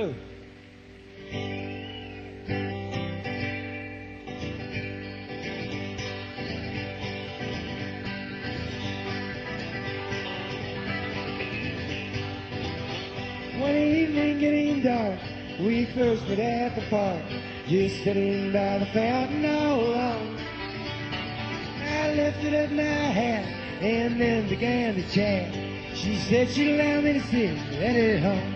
Lulu. One evening getting dark, we first met at the park, just sitting by the fountain all alone. I lifted up my hat and then began to chat. She said she'd allow me to sit at her home.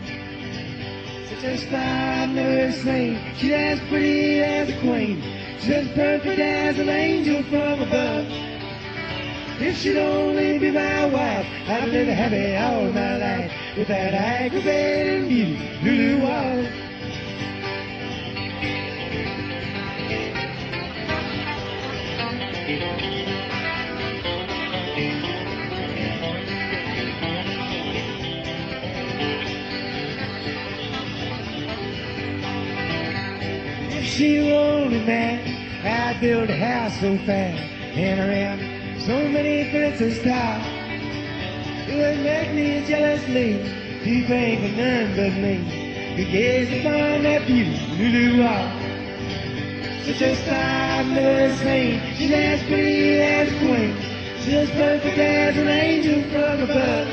Such a spot I've never seen. She's as pretty as a queen, she's as perfect as an angel from above. If she'd only be my wife, I'd live happy all my life with that aggravating beauty, Lulu Walls. If she were only mine, I'd build a house so fast and around so many fences tall. It would make me jealously to think of none but me to gaze upon that beauty, Lulu Walls. Such a star I've never seen. She's as pretty as a queen, she's as perfect as an angel from above.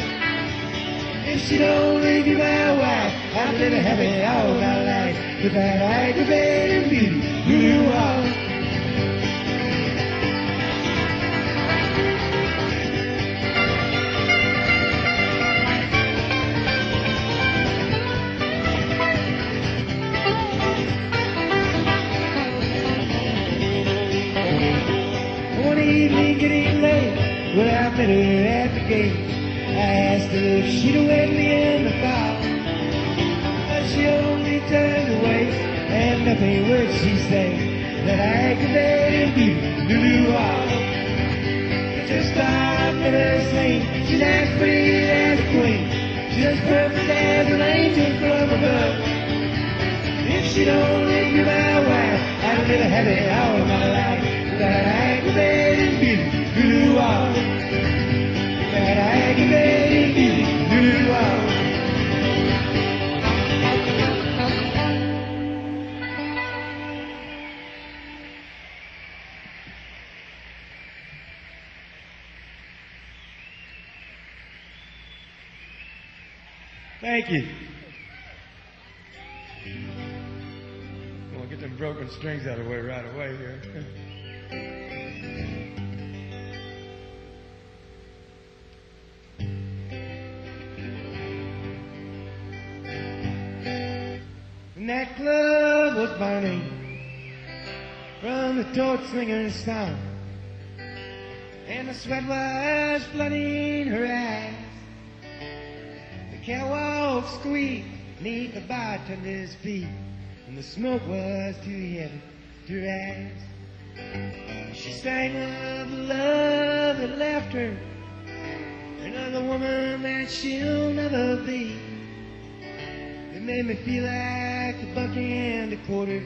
If she'd only be my wife, I'd live happy all my life with that aggravating beauty, Lulu Walls. Evening getting late, well, I met her at the gate. I asked her if she'd wait me in the car, but she only turned away, and nothing would she say. That aggravating beauty, Lulu Walls. Just I've never seen. She's as pretty as a queen, she's as perfect as an angel from above. If she'd only be my wife, I'd live happy all my life. That aggravating beauty, Lulu Walls. That aggravating beauty, Lulu Walls. Thank you. I'm gonna get them broken strings out of the way right away here. And that club was burning from the torch swinger's song, and the sweat was flooding her eyes. The catwalk squeaked beneath the bartender's feet, and the smoke was too heavy to rise. She sang of the love that left her, and of the woman that she'll never be. It made me feel like a buck and a quarter.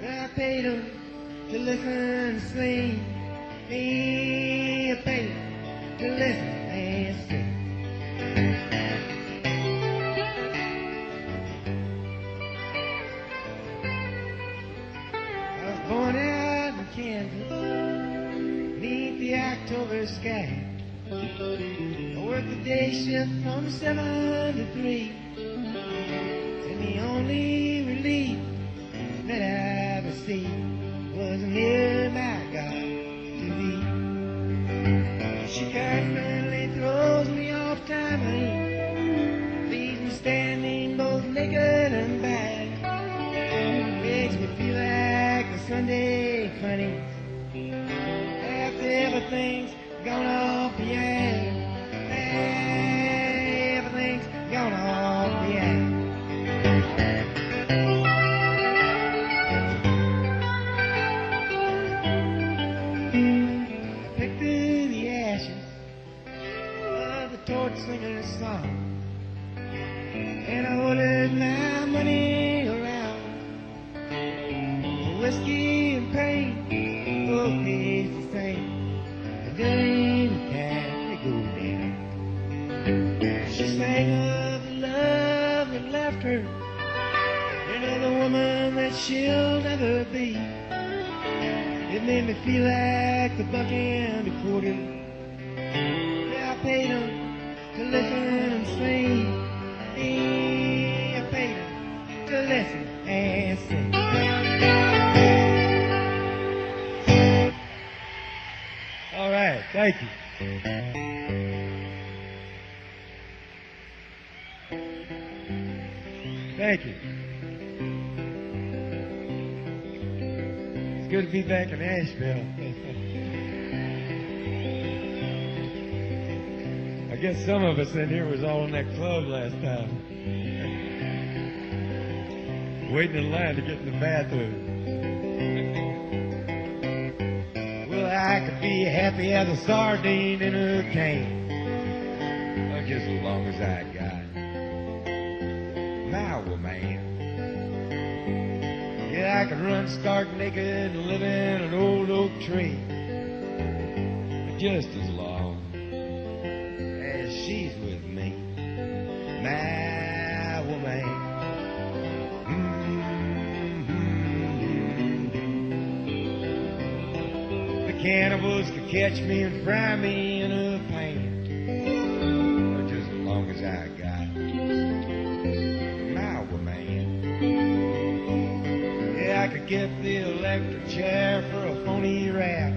I paid them to listen and sing. Hey, I paid them to listen and sing. I was born out in Kansas, beneath the October sky. I worked the day shift from 7 to 3. And the only relief that I ever see was near my God to me. She constantly throws me off timely, leaves me standing both naked and bad. Makes me feel like a Sunday funny after everything's gone off the air. Everything's gone off the air. Torch singer's song, and I ordered my money around. Whiskey and pain, both taste the same. And there ain't a time to go down. She sang of the love that left left her, another woman that she'll never be. It made me feel like the buck and the quarter. Yeah, I paid him to listen and sing. I paid him to listen and sing. All right, thank you. Thank you. It's good to be back in Asheville. I guess some of us in here was all in that club last time. Waiting in line to get in the bathroom. Well, I could be happy as a sardine in a can. Just as long as I got my woman. Yeah, I could run stark naked and live in an old oak tree. Just as long as she's with me, my woman. The cannibals could catch me and fry me in a pan. Just as long as I got my woman. Yeah, I could get the electric chair for a phony rap.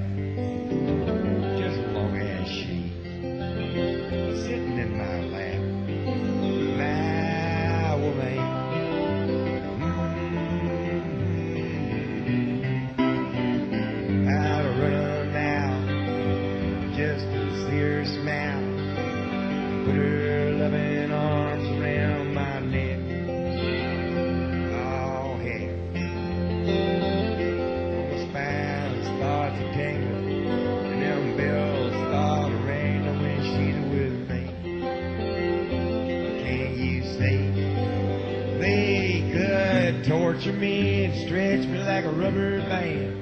Just as long as she's sitting in my lap, my woman. I'd run her now just to see her smile. Put her loving arms around my neck. Oh, hey. My spine starts to tingle, and them bells start to ring when she's with me. Can't you see? They could torture me and stretch me like a rubber band.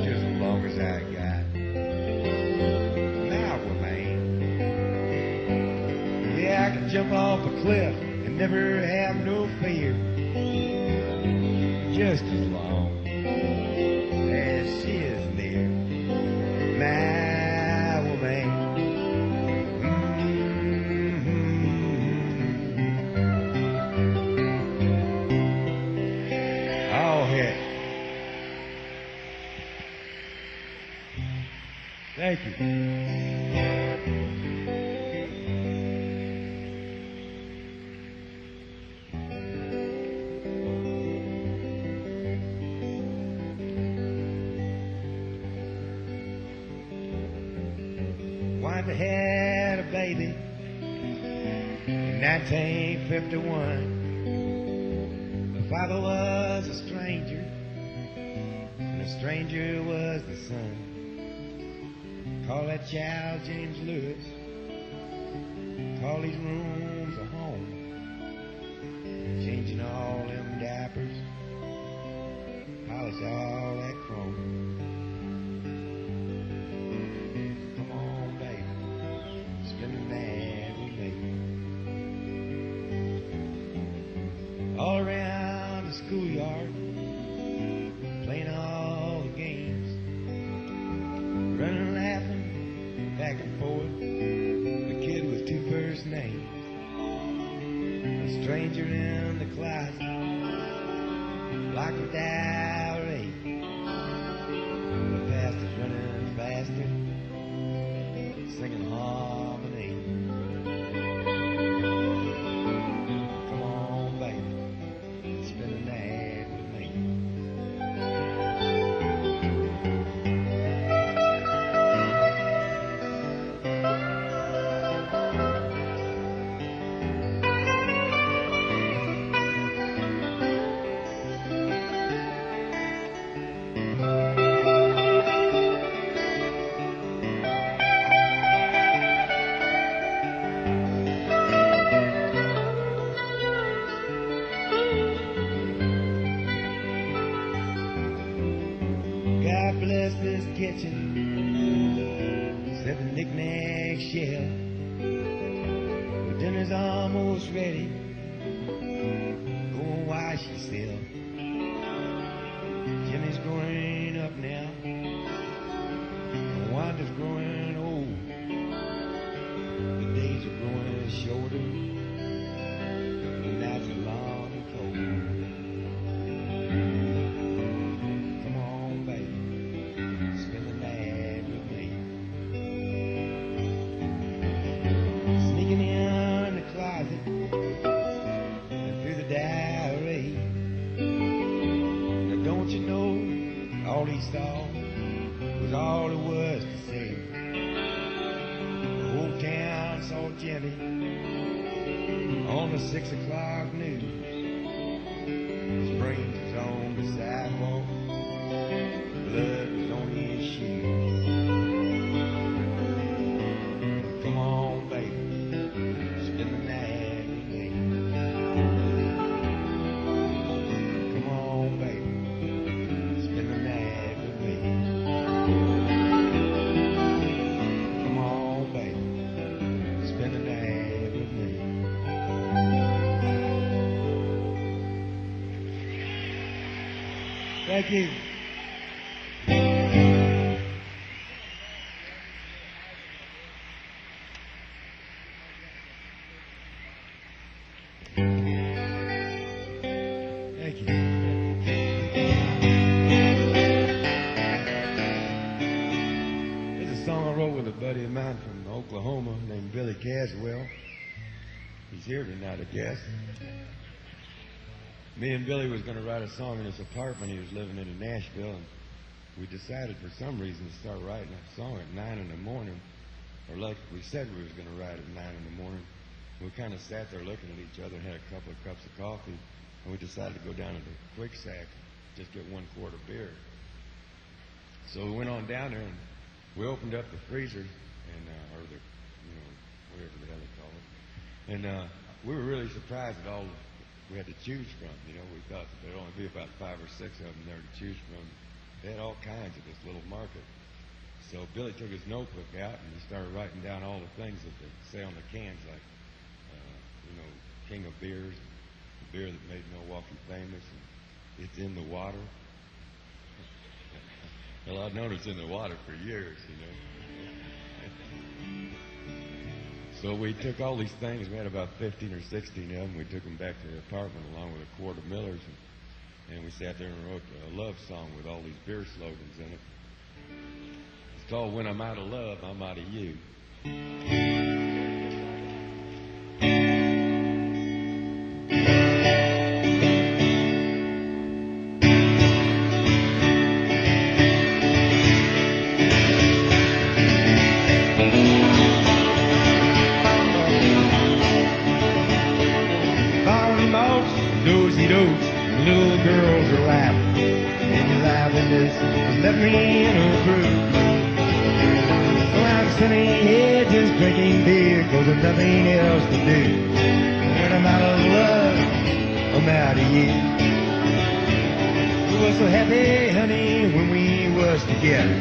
Just as long as I got my woman. Yeah, I could jump off a cliff and never have no fear. Just as long as she is near, my woman. Oh, yeah. Thank you. Wife had a baby in 1951. The father was a stranger, and the stranger was the son. Call that child James Lewis. Call these rooms a home. Changing all them diapers, polish all that chrome. Come on, baby, spend the night with me. All around the schoolyard, playing all the games, running, laughing, back and forth. The kid with two first names. A stranger in the closet, locked without eight. The past is running faster, singing harmony. Come on, baby, spend the night with me. God bless this kitchen, said the knick-knack shell. The dinner's almost ready, going wide, she said. Jimmy's growing up now. Wanda's growing old. The days are growing shorter. The nights are long and cold. Come on, baby, spend the night with me. Sneaking in the closet and through the diary. Now don't you know all he saw was all it was to see. The whole town saw Jimmy on the 6 o'clock news. His brains was on the sidewalk, blood was on his shoes. Come on, baby, spend the night with me. Come on, baby, spend the night with me. Come on, baby, spend the night with me. Thank you. Thank you. There's a song I wrote with a buddy of mine from Oklahoma named Billy Caswell. He's here tonight, I guess. Me and Billy was going to write a song in his apartment he was living in Asheville, and we decided for some reason to start writing a song at 9 in the morning, or like we said we was going to write at 9 in the morning. We kind of sat there looking at each other and had a couple of cups of coffee, and we decided to go down to the Quick Sack, just get 1 quart of beer. So we went on down there and we opened up the freezer, and or the, whatever the hell they call it, and we were really surprised at all we had to choose from. We thought that there'd only be about 5 or 6 of them there to choose from. They had all kinds at this little market. So Billy took his notebook out and he started writing down all the things that they say on the cans, like, King of Beers, the beer that made Milwaukee famous, and it's in the water. Well, I've known it's in the water for years, So we took all these things. We had about 15 or 16 of them. We took them back to the apartment along with a quart of Millers, and we sat there and wrote a love song with all these beer slogans in it. It's called When I'm Out of Love, I'm Out of You. Little girls are laughing, and your liveliness has left me in a groove. So I'm sitting here just drinking beer, 'cause there's nothing else to do. When I'm out of love, I'm out of you. We were so happy, honey, when we was together.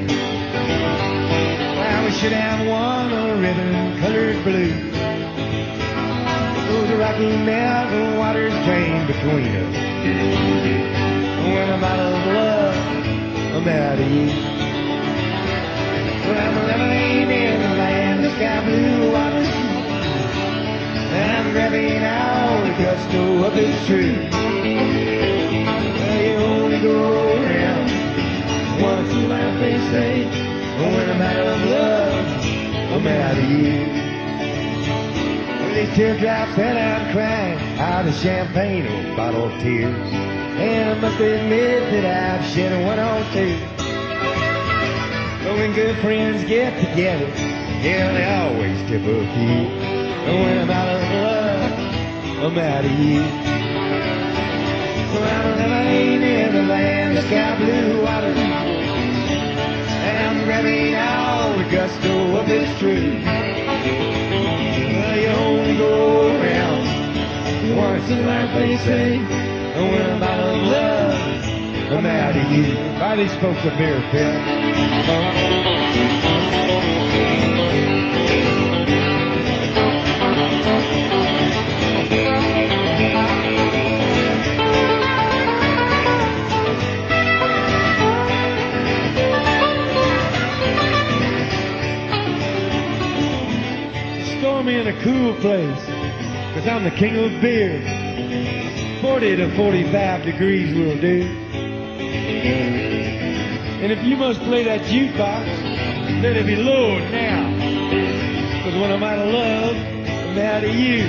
Well, we should have won a ribbon colored blue. The Rocky Mountain waters drain between us. When I'm out of love, I'm out of you. When I'm living in the land of sky blue waters, and I'm grabbing out the gusto of this truth. Well, you only go around once in life, they say. When I'm out of love, I'm out of you. These teardrops that I'm crying out of champagne or bottle of tears, and I must admit that I've shed one or two. But when good friends get together, yeah, they always tip a few. And when I'm out of love, I'm out of you. So I'm living in the land of sky blue water, and I'm grabbing all the gusto of this truth. You only go around once in life, they say. And when I'm out of love, I'm out of you. Buy these folks a beer, Phil. throw me in a cool place, 'cause I'm the king of beer. 40 to 45 degrees will do. And if you must play that jukebox, let it be lowered now. 'Cause when I'm out of love, I'm out of you.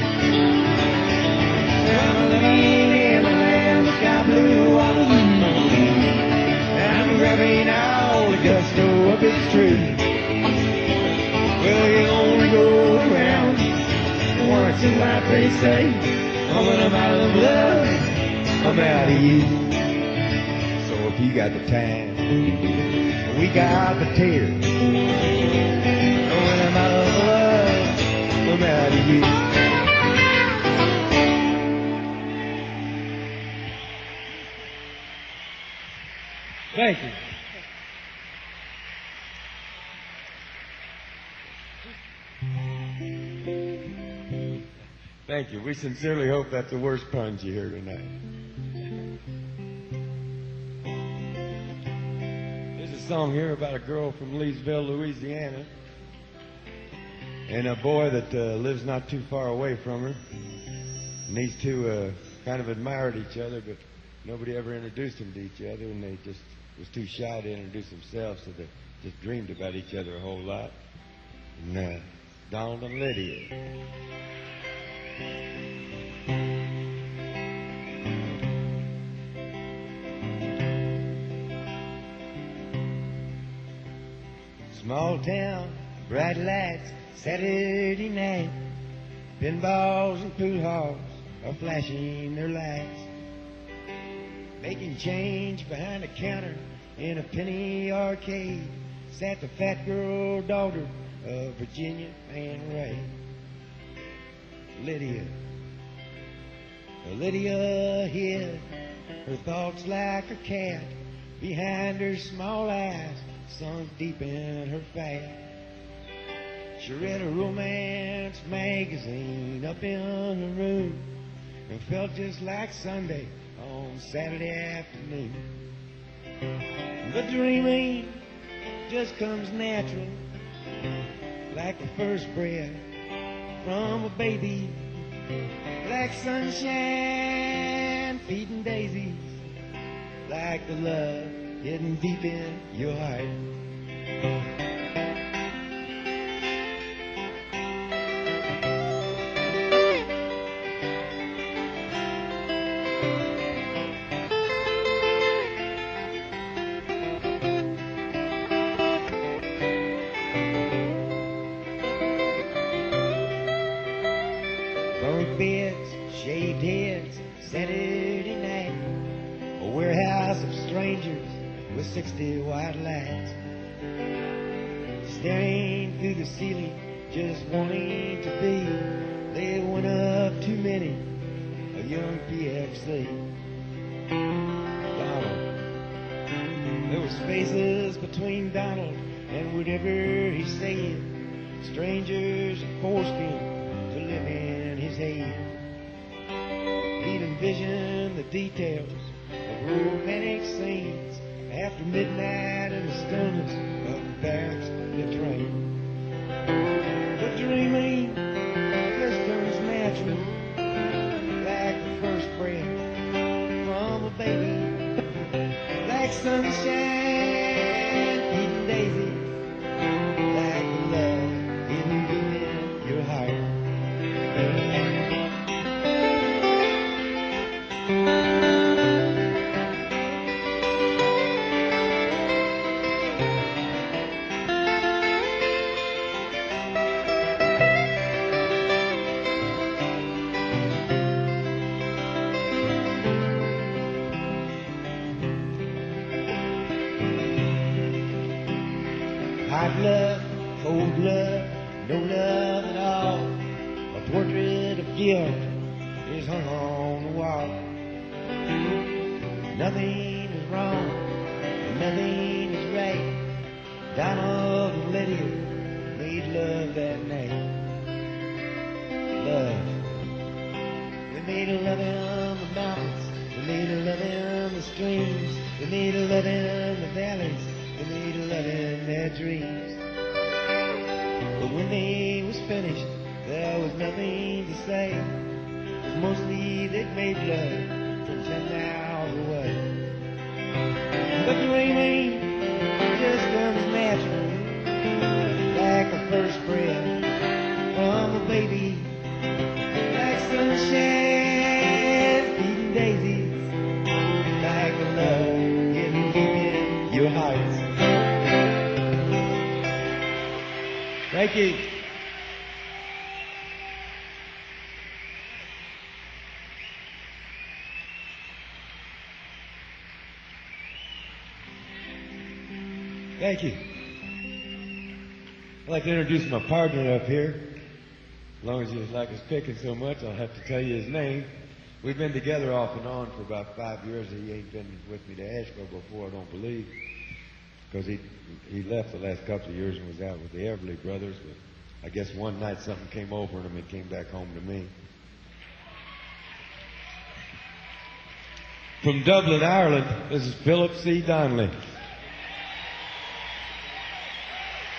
I'm living in the land of sky blue water. I'm grabbing all the gusto of its truth. Well, you only go around once in life, they say. Oh, when I'm out of love, I'm out of you. So if you got the time, we got the tears. Oh, when I'm out of love, I'm out of you. Thank you. Thank you. We sincerely hope that's the worst puns you hear tonight. There's a song here about a girl from Leesville, Louisiana, and a boy that lives not too far away from her. And these two kind of admired each other, but nobody ever introduced them to each other, and they just was too shy to introduce themselves, so they just dreamed about each other a whole lot. And Donald and Lydia. Small town, bright lights, Saturday night. Pinballs and pool halls are flashing their lights. Making change behind the counter in a penny arcade sat the fat girl daughter of Virginia and Ray. Lydia hid her thoughts like a cat behind her small eyes, sunk deep in her fat. She read a romance magazine up in her room and felt just like Sunday on Saturday afternoon. The dreaming just comes natural, like the first breath from a baby, like sunshine feeding daisies, like the love hidden deep in your heart. Shaved heads, Saturday night, a warehouse of strangers with 60 white lights, staring through the ceiling, just wanting to be. They went up too many, a young PFC. Donald, there was spaces between Donald and whatever he said. Strangers had forced him to live in his head. He'd envision the details of romantic scenes after midnight in the stillness of the barracks the train. But dreaming just comes natural, like the first breath from a baby, like sunshine feeding daisies, like the love hidden deep in your heart. Hot love, cold love, no love at all. A portrait of guilt is hung on the wall. Nothing is wrong and nothing is right. Donald and Lydia made love that night. Love. They made a love in the mountains. They made a love in the streams. They made a love in the valleys. They made a love in their dreams. But when they was finished, their nothing to say. 'Cause mostly they'd made love from 10 miles away. But the rain just comes natural, like a first breath from a baby, like sunshine feeding daisies, like a love getting deep in your heart. Thank you. Thank you. I'd like to introduce my partner up here. As long as you like us picking so much, I'll have to tell you his name. We've been together off and on for about 5 years. He ain't been with me to Asheville before, I don't believe, because he left the last couple of years and was out with the Everly brothers. But I guess one night something came over him and came back home to me. From Dublin, Ireland, this is Phillip C. Donnelly.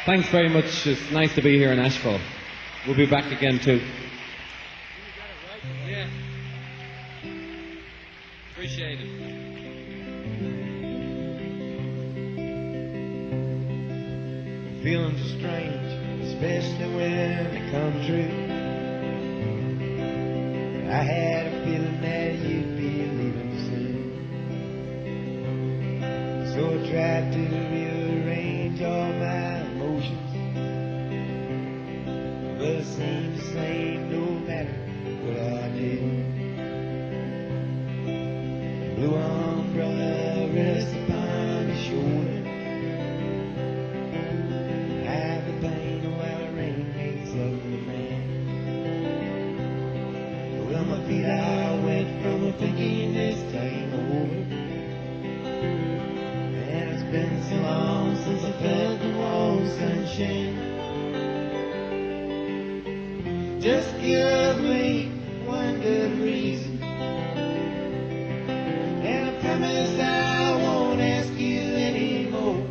Thanks very much. It's nice to be here in Asheville. We'll be back again too. Yeah. Appreciate it. Feelings are strange, especially when they come true. I had a feeling that you'd be leaving soon. So I tried to rearrange all my emotions, but it seems the same no matter what I do. Blue umbrella rests upon your shoulder. Hide the pain while the rain makes up the man. Well, my feet are wet from thinking this time over. And it's been so long since I felt the warm sunshine. Just give me one good reason, and I promise I won't ask you anymore.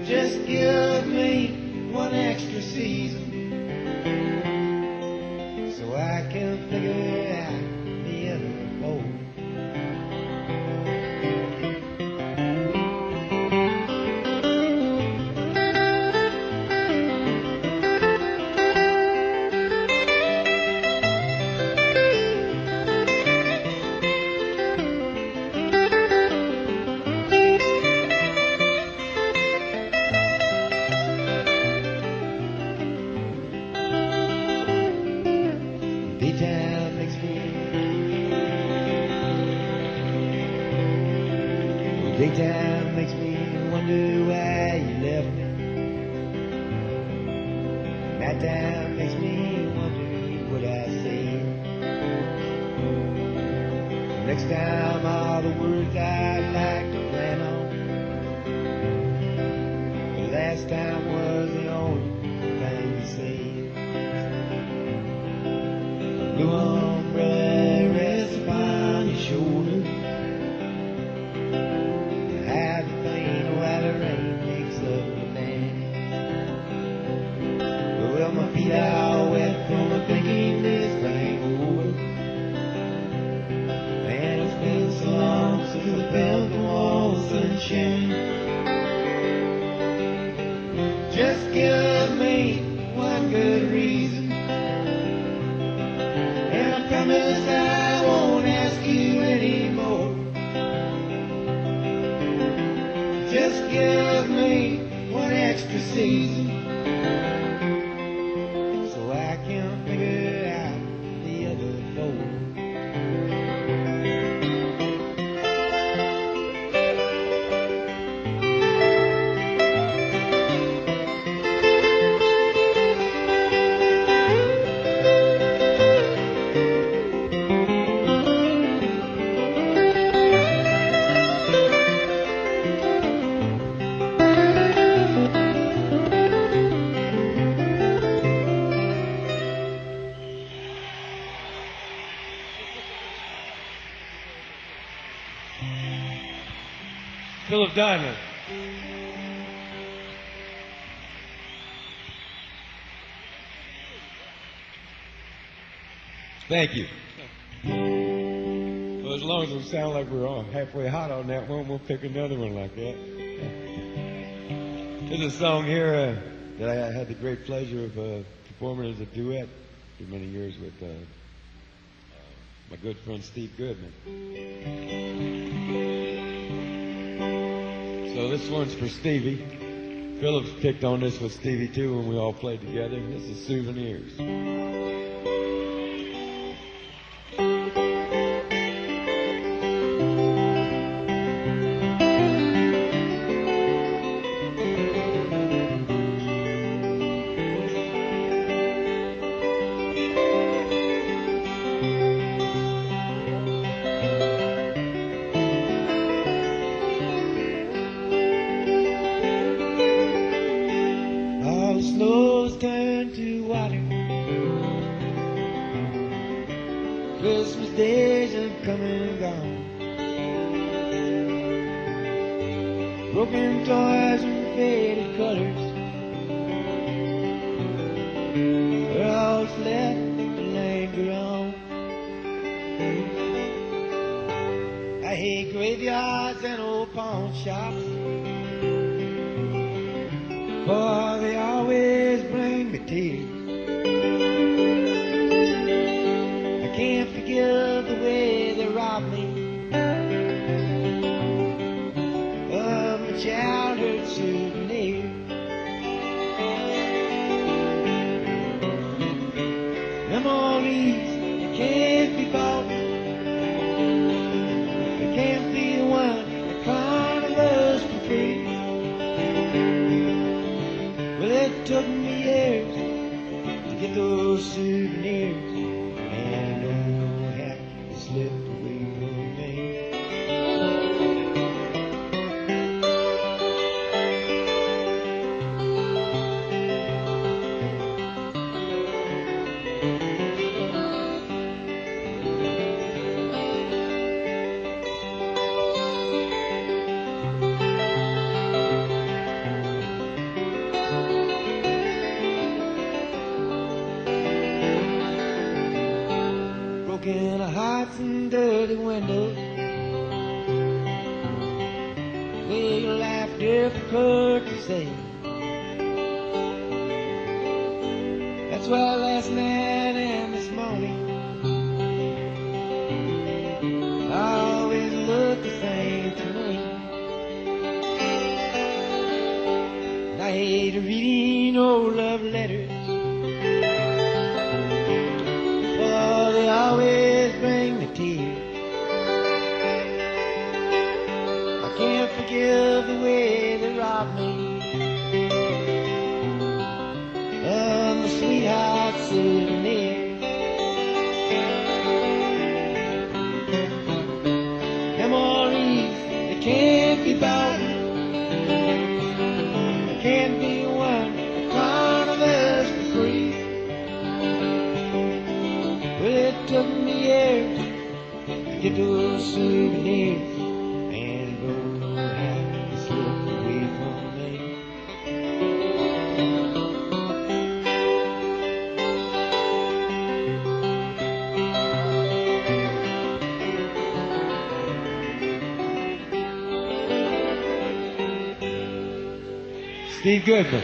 Just give me one extra season, so I can figure out the other four. Daytime makes me wonder why you left me. Nighttime makes me wonder what I said. Next time all the words I'd like to plan on. The last time was the only thing you said. Blue umbrella rests upon your shoulder. My feet are wet from thinking this thing over. And it's been so long since I felt the warm sunshine. Just give me one good reason, and I promise I won't ask you anymore. Just give me one extra season, figure out the other four. Phillip Donnelly. Thank you. Well, as long as we sound like we're all halfway hot on that one, we'll pick another one like that. There's a song here that I had the great pleasure of performing as a duet for many years with my good friend Steve Goodman. So this one's for Stevie. Phillip's picked on this with Stevie too when we all played together. This is Souvenirs. Christmas days have come and gone. Broken toys and faded colors are all that's left to linger on. I hate graveyards and old pawn shops, for they always bring me tears. Can't forgive the way they robbed me of my childhood souvenir. Memories that can't be bought, they can't be won at carnivals for free. Well, it took me years to get those souvenirs. Slipped away from me. Broken hearts and dirty windows, big laughter for courtesy. That's why last night and this morning I always look the same to me. And I hate reading old love letters, for they always bring me tears. I can't forgive the way they robbed me of my sweetheart souvenirs. Memories that can't be bought, that can't be won at carnivals for free. Well, it took me years to get those souvenirs, and don't know how to slip away from me. Steve Goodman.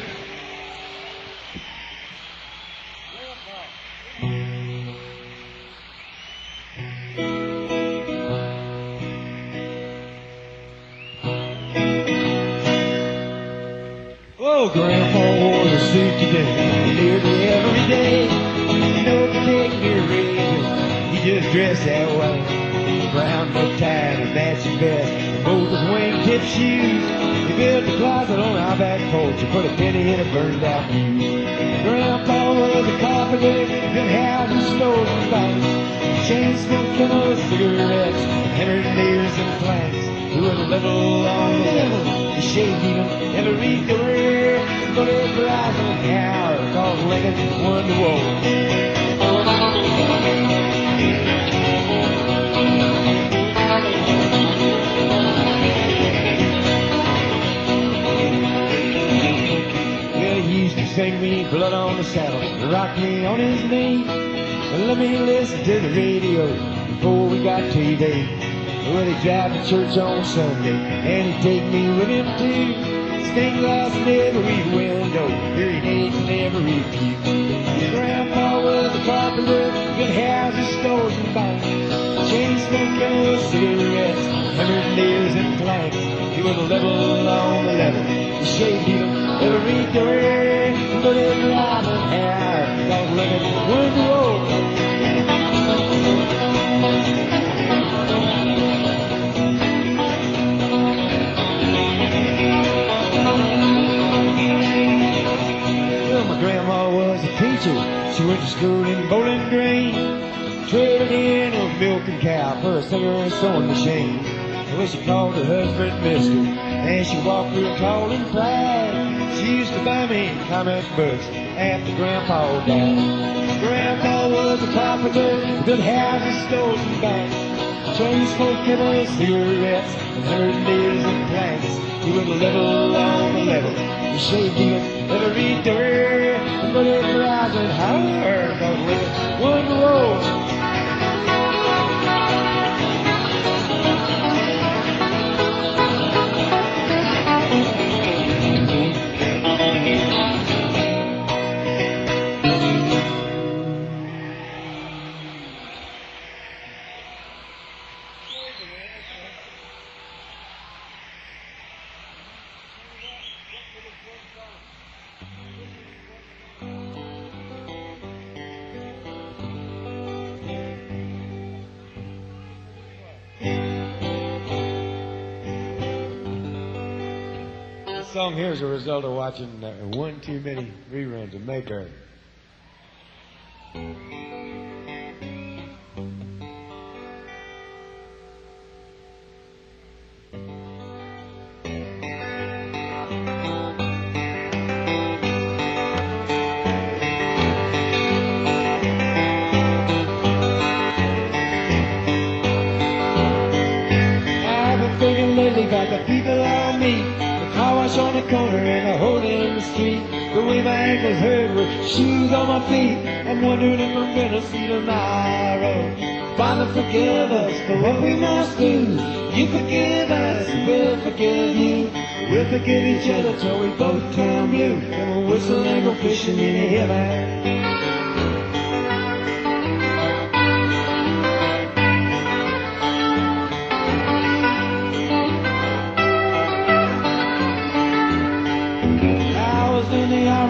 Oh, Grandpa wore the suit today, nearly every day. No particular reason, he just dressed that way. Brown necktie and a matching vest, and both his wingtip shoes. He built a closet on our back porch and put a penny in a burned out fuse. Grandpa was a carpenter, good house and stores and banks. Chain smoking with cigarettes, hammered nails and planks. He was a little on the level, the shade needle, never read the word. But his eyes on the hour, cause Lincoln won the war. Well, he used to sing me blood on the saddle, rock me on his knee. Let me listen to the radio before we got TV. Well, he drive to church on Sunday, and he'd take me with him too. Stained glass in every window, hearing aids in every pew. His grandpa was a carpenter, good houses, stores, and banks. Chain smoking with cigarettes, hammered nails and planks. He was a level on the level, he shaved him every day, but his robin hair got living one road. Well, my grandma was a teacher, she went to school in Bowling Green, traded in with milk and cow for a singer and sewing machine. Well, she called her husband Mister, and she walked through a tall and pride. She used to buy me comic books after Grandpa died. Grandpa was a carpenter, good houses, stores, and banks. Chain smoking with cigarettes, and her nails and planks. He was a level on the level, he shaved him every day, but it rising higher, cause with one roll. This song here is a result of watching one too many reruns of Mayberry. I've been thinking lately about the people I meet. Car wash on the corner and a hole in the street. The way my ankles hurt with shoes on my feet. I'm wondering if I'm gonna see tomorrow. Father, forgive us for what we must do. You forgive us, we'll forgive you. We'll forgive each other till we both turn blue. And we'll whistle and go fishing in heaven.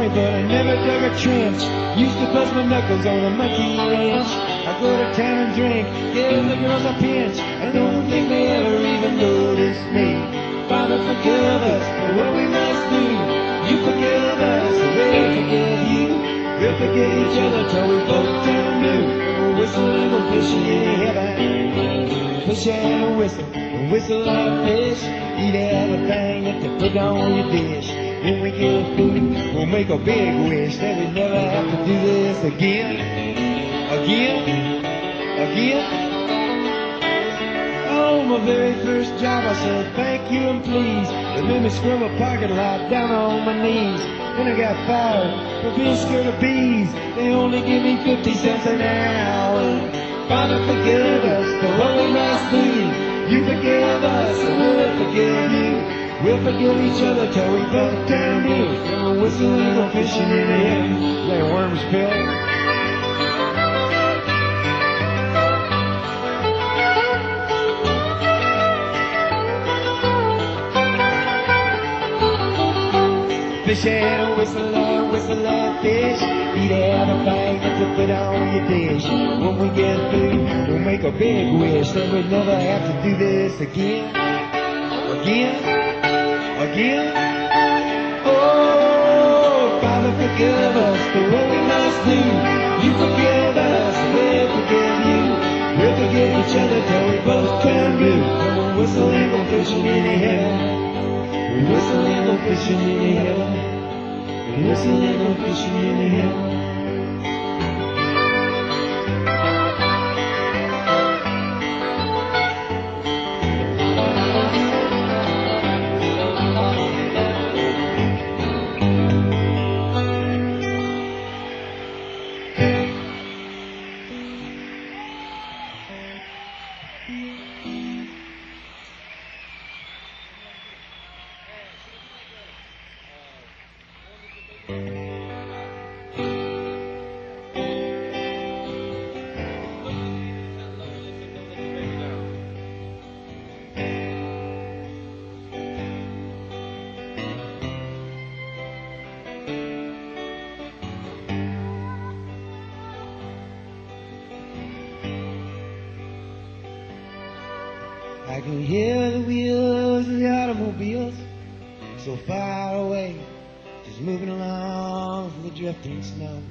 But I never dug a trench. Used to bust my knuckles on a monkey wrench. I go to town and drink, give the girls a pinch. I don't think they ever even notice me. Father, forgive us for what we must do. You forgive us, we'll forgive you. We'll forgive each other till we both turn blue. We'll whistle and go fishing in heaven. Fish and whistle like fish. Eat everything that they put on your dish. When we get food, we'll make a big wish that we never have to do this again. Again. Oh, my very first job, I said thank you and please. They made me scrub a parking lot down on my knees. When I got fired for being scared of bees, they only give me 50 cents an hour. Father, forgive us for what we must do. You forgive us, and we'll forgive you. We'll forgive each other till we both turn blue. And we'll whistle and go fishing in the heaven. Like worms, Phil. Fish and whistle like fish. Eat everything that you put on your dish. When we get through, we'll make a big wish that we never have to do this again. Again. Oh, Father, forgive us for what we must do. You forgive us, we'll forgive you. We'll forgive each other till we both turn blue. And we'll whistle and go fishing in the heaven. We'll whistle and go fishing in the heaven. We'll whistle and go fishing in the heaven. I can hear the wheels of the automobiles so far away, just moving along through the drifting snow.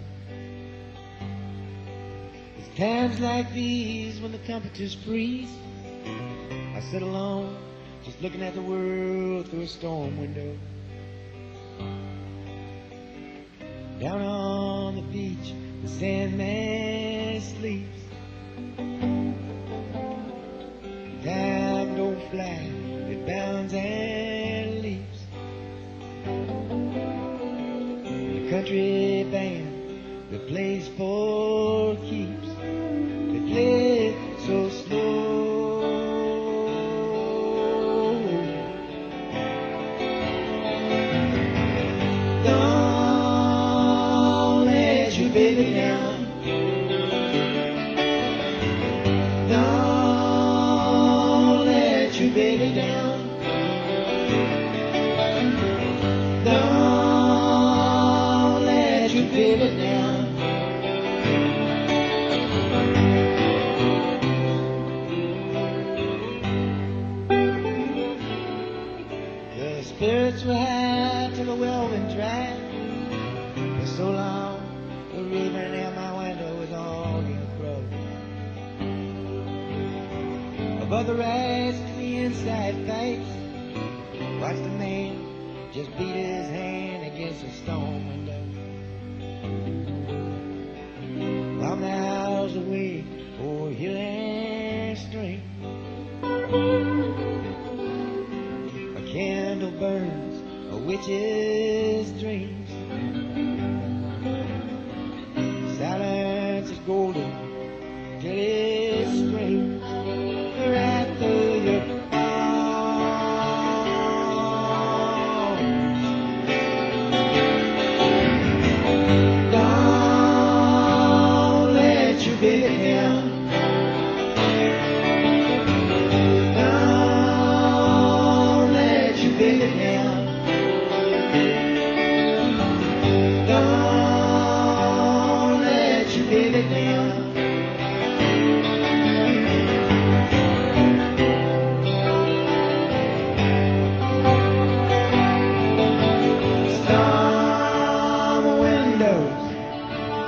It's times like these when the temperatures freeze, I sit alone, just looking at the world through a storm window. Down on the beach, the Sandman sleeps. Time don't fly, it bounds and leaps. The country band that plays for keeps, they play it so slow. Don't let your baby down. Don't let your baby down. Don't let your baby down. The spirits were high till the well went dry. For so long, the river at my window was all in a crow. Above the rise to the inside fights, watch the man just beat his hand against a stone window. While miles away o'er hill and stream, a candle burns a witch's dreams. Silence is golden till it screams right through your arms. Don't let your baby down. Don't let your baby down. Don't let your baby down. Storm windows,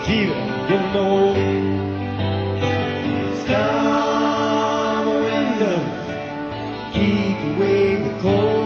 keep it getting old. Storm windows, keep away the cold.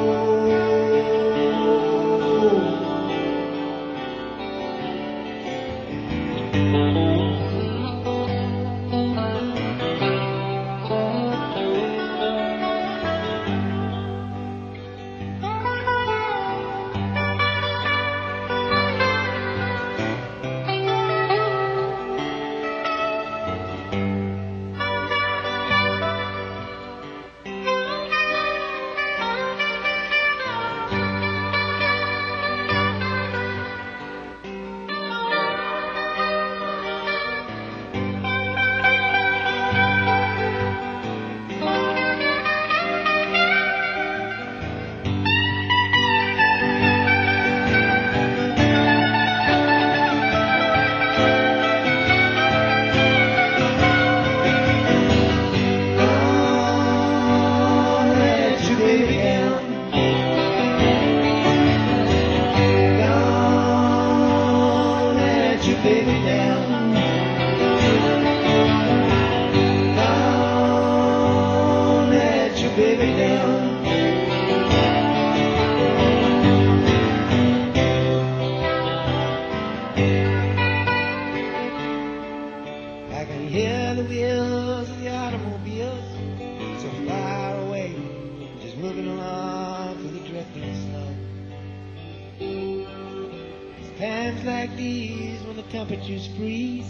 Times like these when the temperatures freeze,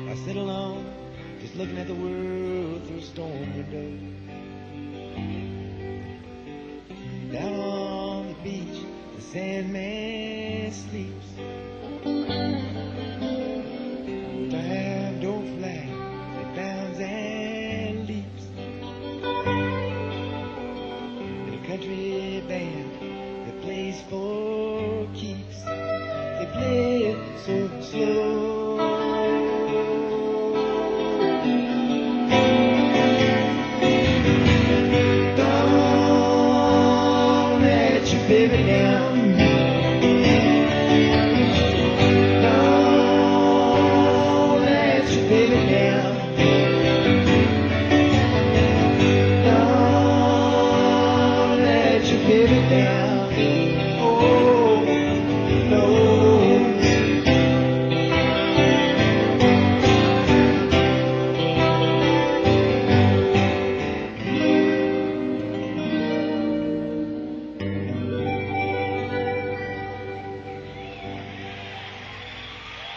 I sit alone, just looking at the world through a storm window. Down on the beach, the Sandman sleeps. Time don't fly, it bounds and leaps. And a country band that plays for keeps, they play it so slow.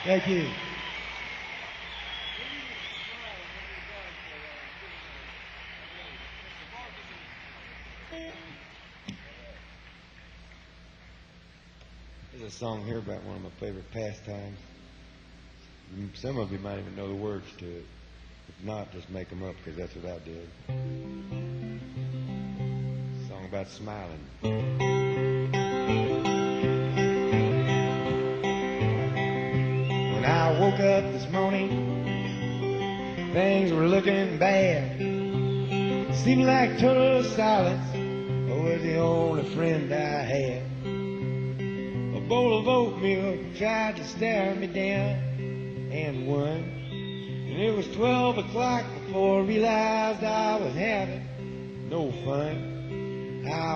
Thank you. There's a song here about one of my favorite pastimes. Some of you might even know the words to it. If not, just make them up, because that's what I did. A song about smiling. When I woke up this morning, things were looking bad. Seemed like total silence was the only friend I had. A bowl of oatmeal tried to stare me down and won. And it was 12 o'clock before I realized I was having no fun.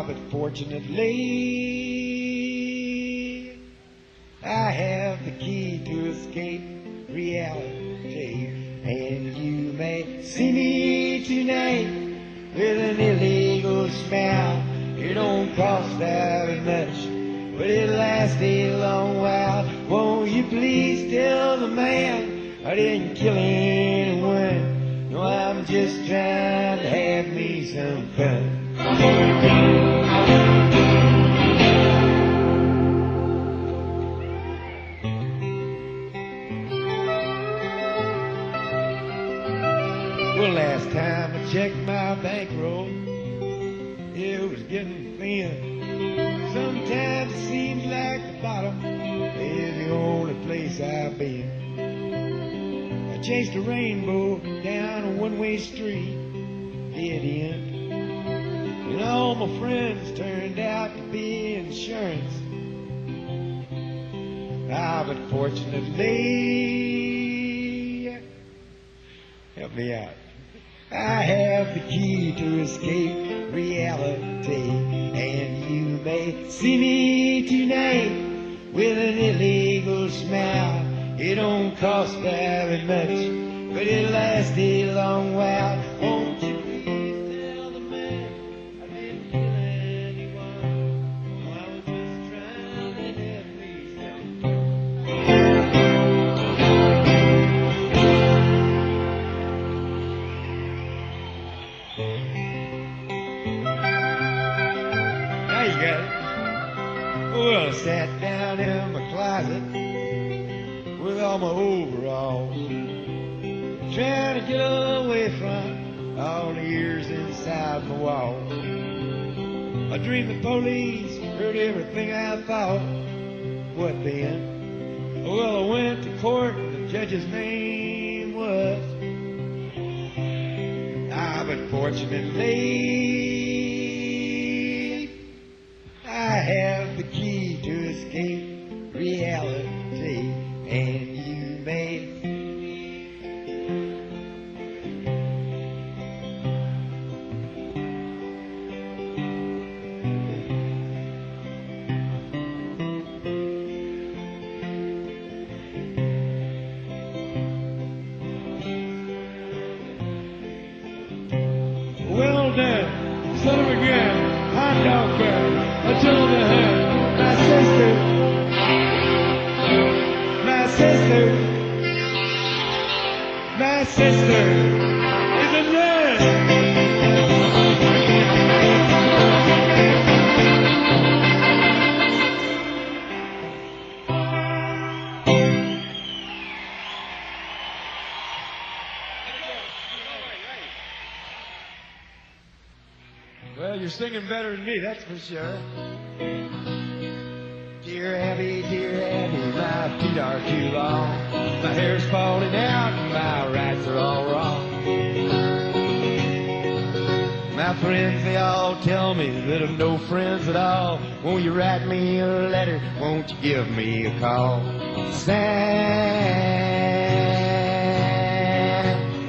But fortunately, I have the key to escape reality. And you may see me tonight with an illegal smile. It don't cost very much, but it lasts a long while. Won't you please tell the man I didn't kill anyone? No, I'm just trying to have me some fun. Well, last time I checked my bankroll, it was getting thin. Sometimes it seems like the bottom is the only place I've been. I chased a rainbow down a one-way street, dead end. And all my friends turned out to be insurance. But fortunately, help me out, I have the key to escape reality. And you may see me tonight with an illegal smile. It don't cost very much, but it lasts a long while. Won't you please tell the man I didn't kill anyone? I was just trying to have me some fun. Now you got it. Well, I sat down in my closet with all my overalls, trying to get away from all the years inside my walls. I dreamed the police heard everything I thought. What then? Well, I went to court, the judge's name was. But fortunately, I have the key to escape reality. And you may well done, son of a gun, hot dog burn, I told the hood, my sister, my sister is a nurse. Well, you're singing better than me, that's for sure. Dear Abby, my feet are too long. My hair's falling out and my rights are all wrong. My friends, they all tell me that I'm no friends at all. Won't you write me a letter? Won't you give me a call? Sad,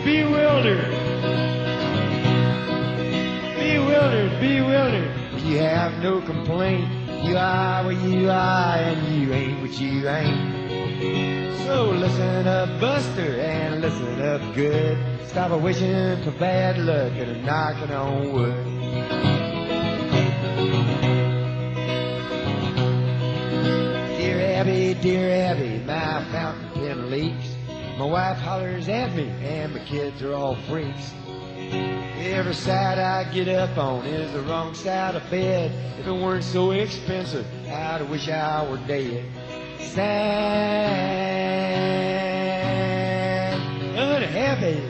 bewildered. You have no complaint. You are what you are, and you ain't what you ain't. So listen up, Buster, and listen up good. Stop a wishing for bad luck and a knocking on wood. Dear Abby, dear Abby, my fountain pen leaks. My wife hollers at me, and my kids are all freaks. Every side I get up on is the wrong side of bed. If it weren't so expensive, I'd wish I were dead. Sad, unhappy,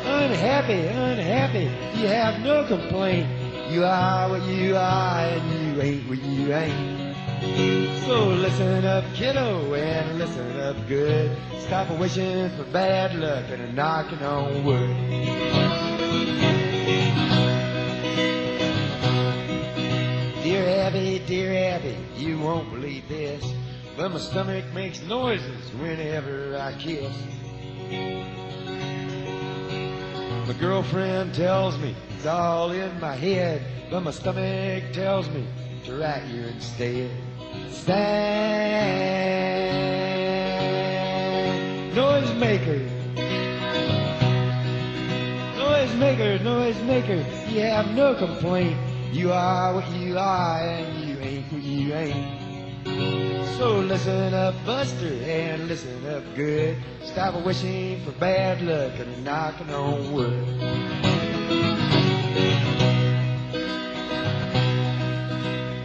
unhappy, unhappy. You have no complaint. You are what you are, and you ain't what you ain't. So listen up, kiddo, and listen up good. Stop wishing for bad luck and knocking on wood. Dear Abby, you won't believe this, but my stomach makes noises whenever I kiss. My girlfriend tells me it's all in my head, but my stomach tells me to write you instead. Sad noisemaker, noisemaker, noisemaker. You have no complaint. You are what you are, and you ain't what you ain't. So listen up, Buster, and listen up good. Stop wishing for bad luck and knocking on wood.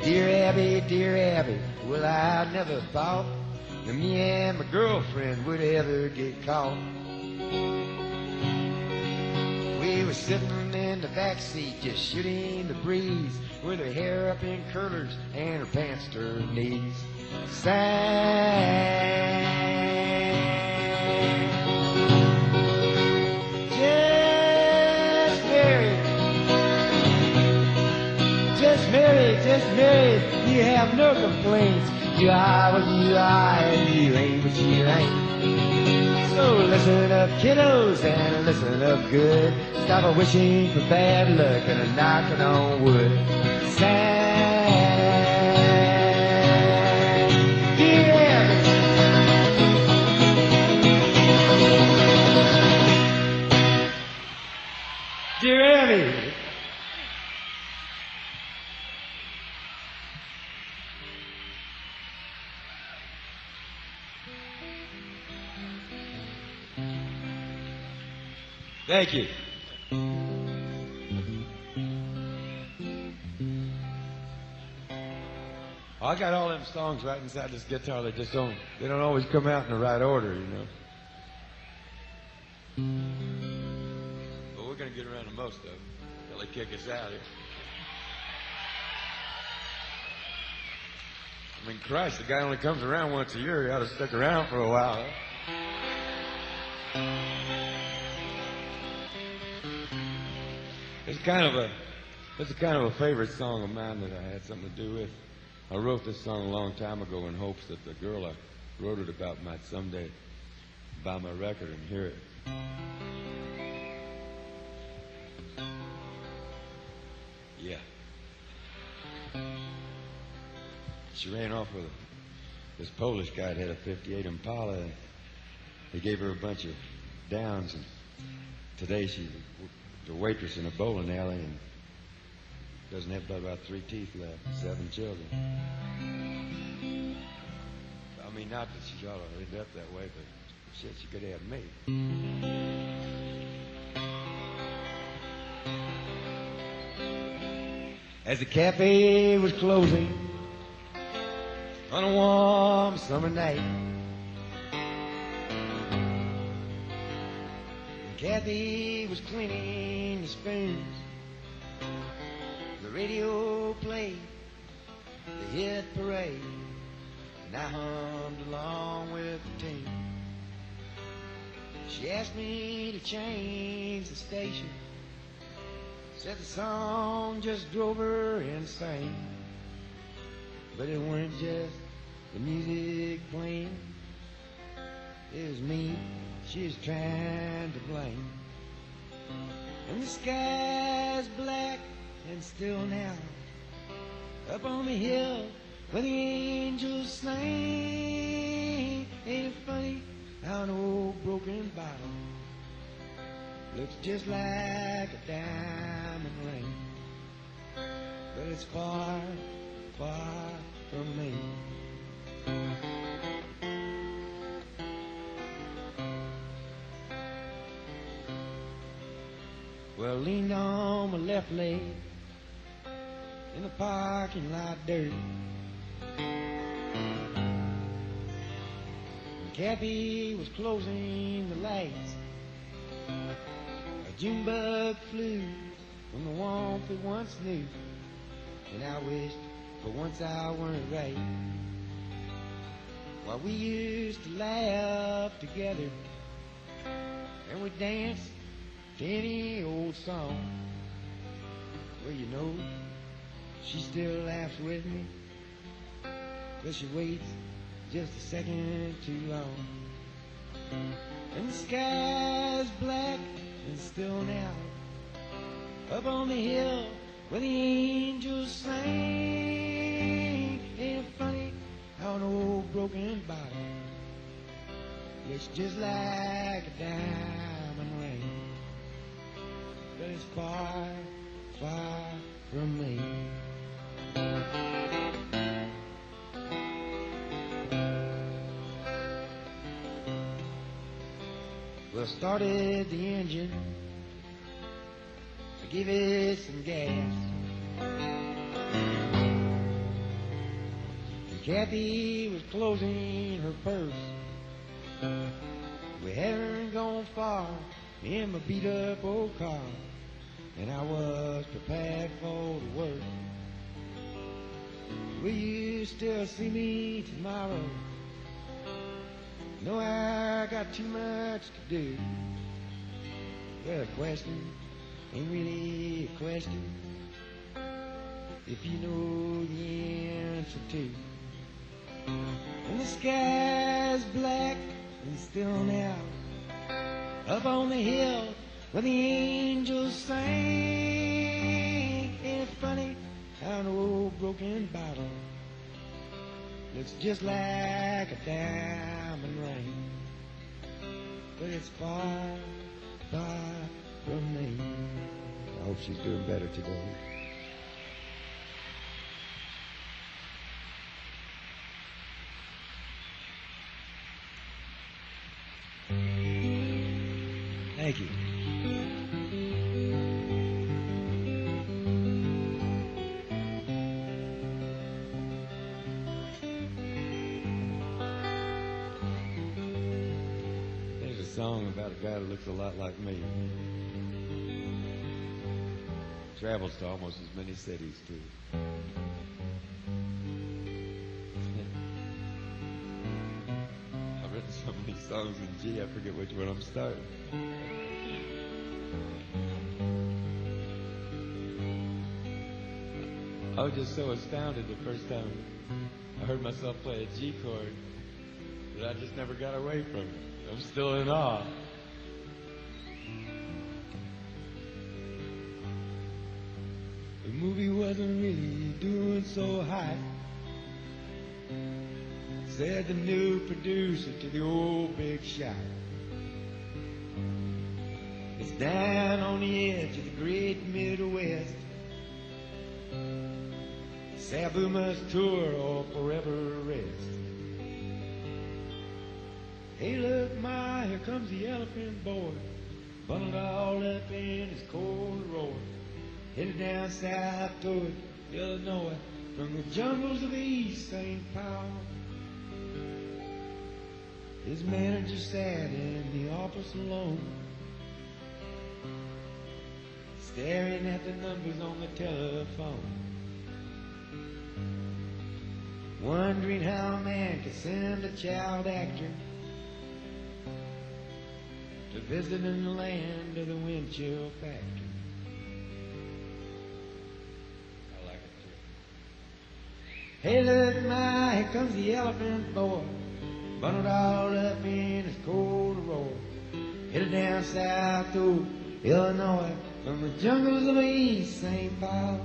Dear Abby, well, I never thought that me and my girlfriend would ever get caught. We were sitting in the back seat just shooting the breeze, with her hair up in curlers and her pants to her knees. Sad, just married, you have no complaints. You are what you are, and you ain't what you ain't. So listen up, kiddos, and listen up good. Stop wishing for bad luck and a knocking on wood. Sad, dear Abby, dear Abby. Thank you. I got all them songs right inside this guitar. They don't always come out in the right order, you know. But we're gonna get around to most of them till they kick us out here. I mean, Christ, the guy only comes around once a year. He ought to stick around for a while, huh? It's kind of a favorite song of mine that I had something to do with. I wrote this song a long time ago in hopes that the girl I wrote it about might someday buy my record and hear it. Yeah. She ran off with this Polish guy that had a 58 Impala. And he gave her a bunch of downs, and today she's a waitress in a bowling alley and doesn't have but about 3 teeth left, 7 children. I mean, not that she ought to end up that way, but shit, she could have me. As the cafe was closing on a warm summer night, Kathy was cleaning the spoons. The radio played the hit parade, and I hummed along with the tune. She asked me to change the station, said the song just drove her insane. But it weren't just the music playing, it was me she was trying to blame. And the sky's black and still now, up on the hill where the angels sing. Ain't it funny how an old broken bottle looks just like a diamond ring? But it's far, far from me. Well, leaned on my left leg in the parking lot dirt. Kathy was closing the lights. A June bug flew from the warmth that once knew, and I wished for once I weren't right. While we used to laugh together, and we danced to any old song. Well, you know, she still laughs with me, but she waits just a second too long. And the sky's black and still now, up on the hill where the angels sing. Ain't it funny how an old broken bottle looks just like a diamond ring? But it's far, far from me. Well, started the engine, I gave it some gas, and Kathy was closing her purse. We hadn't gone far in my beat-up old car, and I was prepared for the worst. Will you still see me tomorrow? No, I got too much to do. Well, the question ain't really a question if you know the answer to. And the sky's black and still now, up on the hill where the angels sing. Ain't it funny how an old broken bottle looks just like a diamond ring? But it's far, far from me. I hope she's doing better today. Thank you. There's a song about a guy that looks a lot like me. Travels to almost as many cities, too. I've written so many songs in G, I forget which one I'm starting. I was just so astounded the first time I heard myself play a G chord that I just never got away from it. I'm still in awe. The movie wasn't really doing so hot, said the new producer to the old big shot. It's down on the edge of the great Midwest. Sabu must tour or forever rest. Hey, look, Ma, here comes the elephant boy, bundled all up in his cold roar, headed down south toward Illinois, from the jungles of East St. Paul. His manager sat in the office alone, staring at the numbers on the telephone, wondering how a man could send a child actor to visit in the land of the wind chill factory. I like it too. Hey, look, Ma, here comes the elephant boy, bundled all up in his cold roar, headed down south to Illinois, from the jungles of East St. Paul.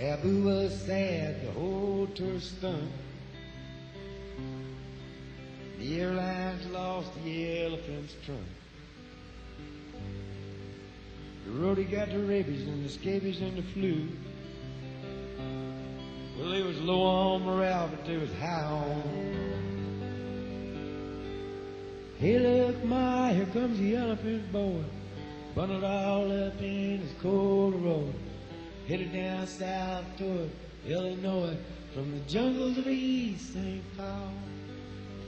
Sabu was sad, the whole tour stunk. The airlines lost the elephant's trunk. The roadie got the rabies and the scabies and the flu. Well, they was low on morale, but they was high on. Hey, look, Ma, here comes the elephant boy, bundled all up in his corduroy, headed down south toward Illinois, from the jungles of East St. Paul,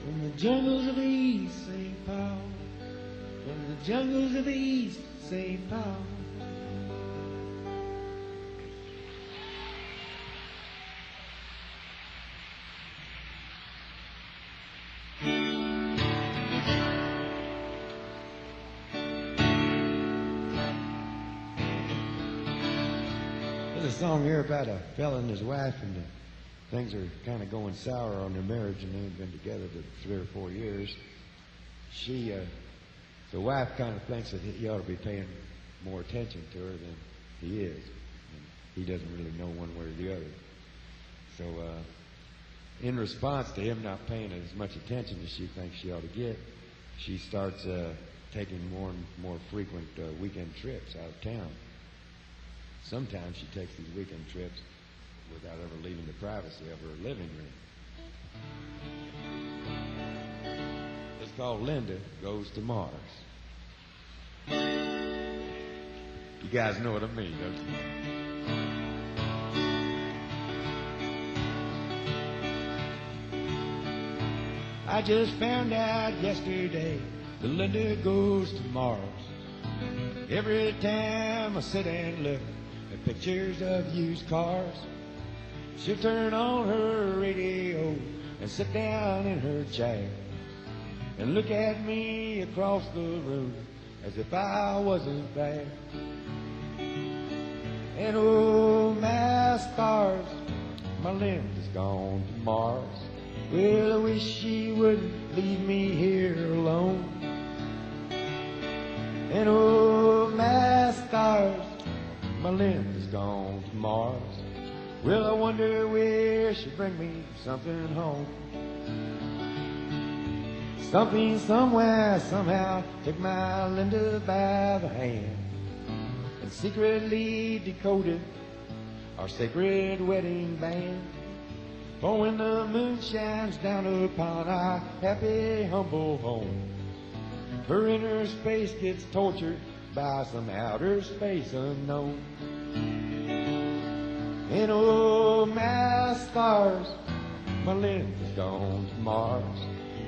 from the jungles of East St. Paul, from the jungles of East St. Paul. There's a song here about a fella and his wife, and things are kind of going sour on their marriage, and they've been together for 3 or 4 years. The wife kind of thinks that he ought to be paying more attention to her than he is. And he doesn't really know one way or the other. So in response to him not paying as much attention as she thinks she ought to get, she starts taking more and more frequent weekend trips out of town. Sometimes she takes these weekend trips without ever leaving the privacy of her living room. It's called Linda Goes to Mars. You guys know what I mean, don't you? I just found out yesterday that Linda goes to Mars. Every time I sit and look at pictures of used cars, she'll turn on her radio and sit down in her chair and look at me across the room as if I wasn't there. And oh, my stars, my Linda's gone to Mars. Well, I wish she wouldn't leave me here alone. And oh, my stars, my Linda's gone to Mars. Well, I wonder where she'll bring me something home. Something somewhere, somehow, took my Linda by the hand and secretly decoded our sacred wedding band. For when the moon shines down upon our happy, humble home, her inner space gets tortured by some outer space unknown. And oh, my stars, my Linda's gone to Mars.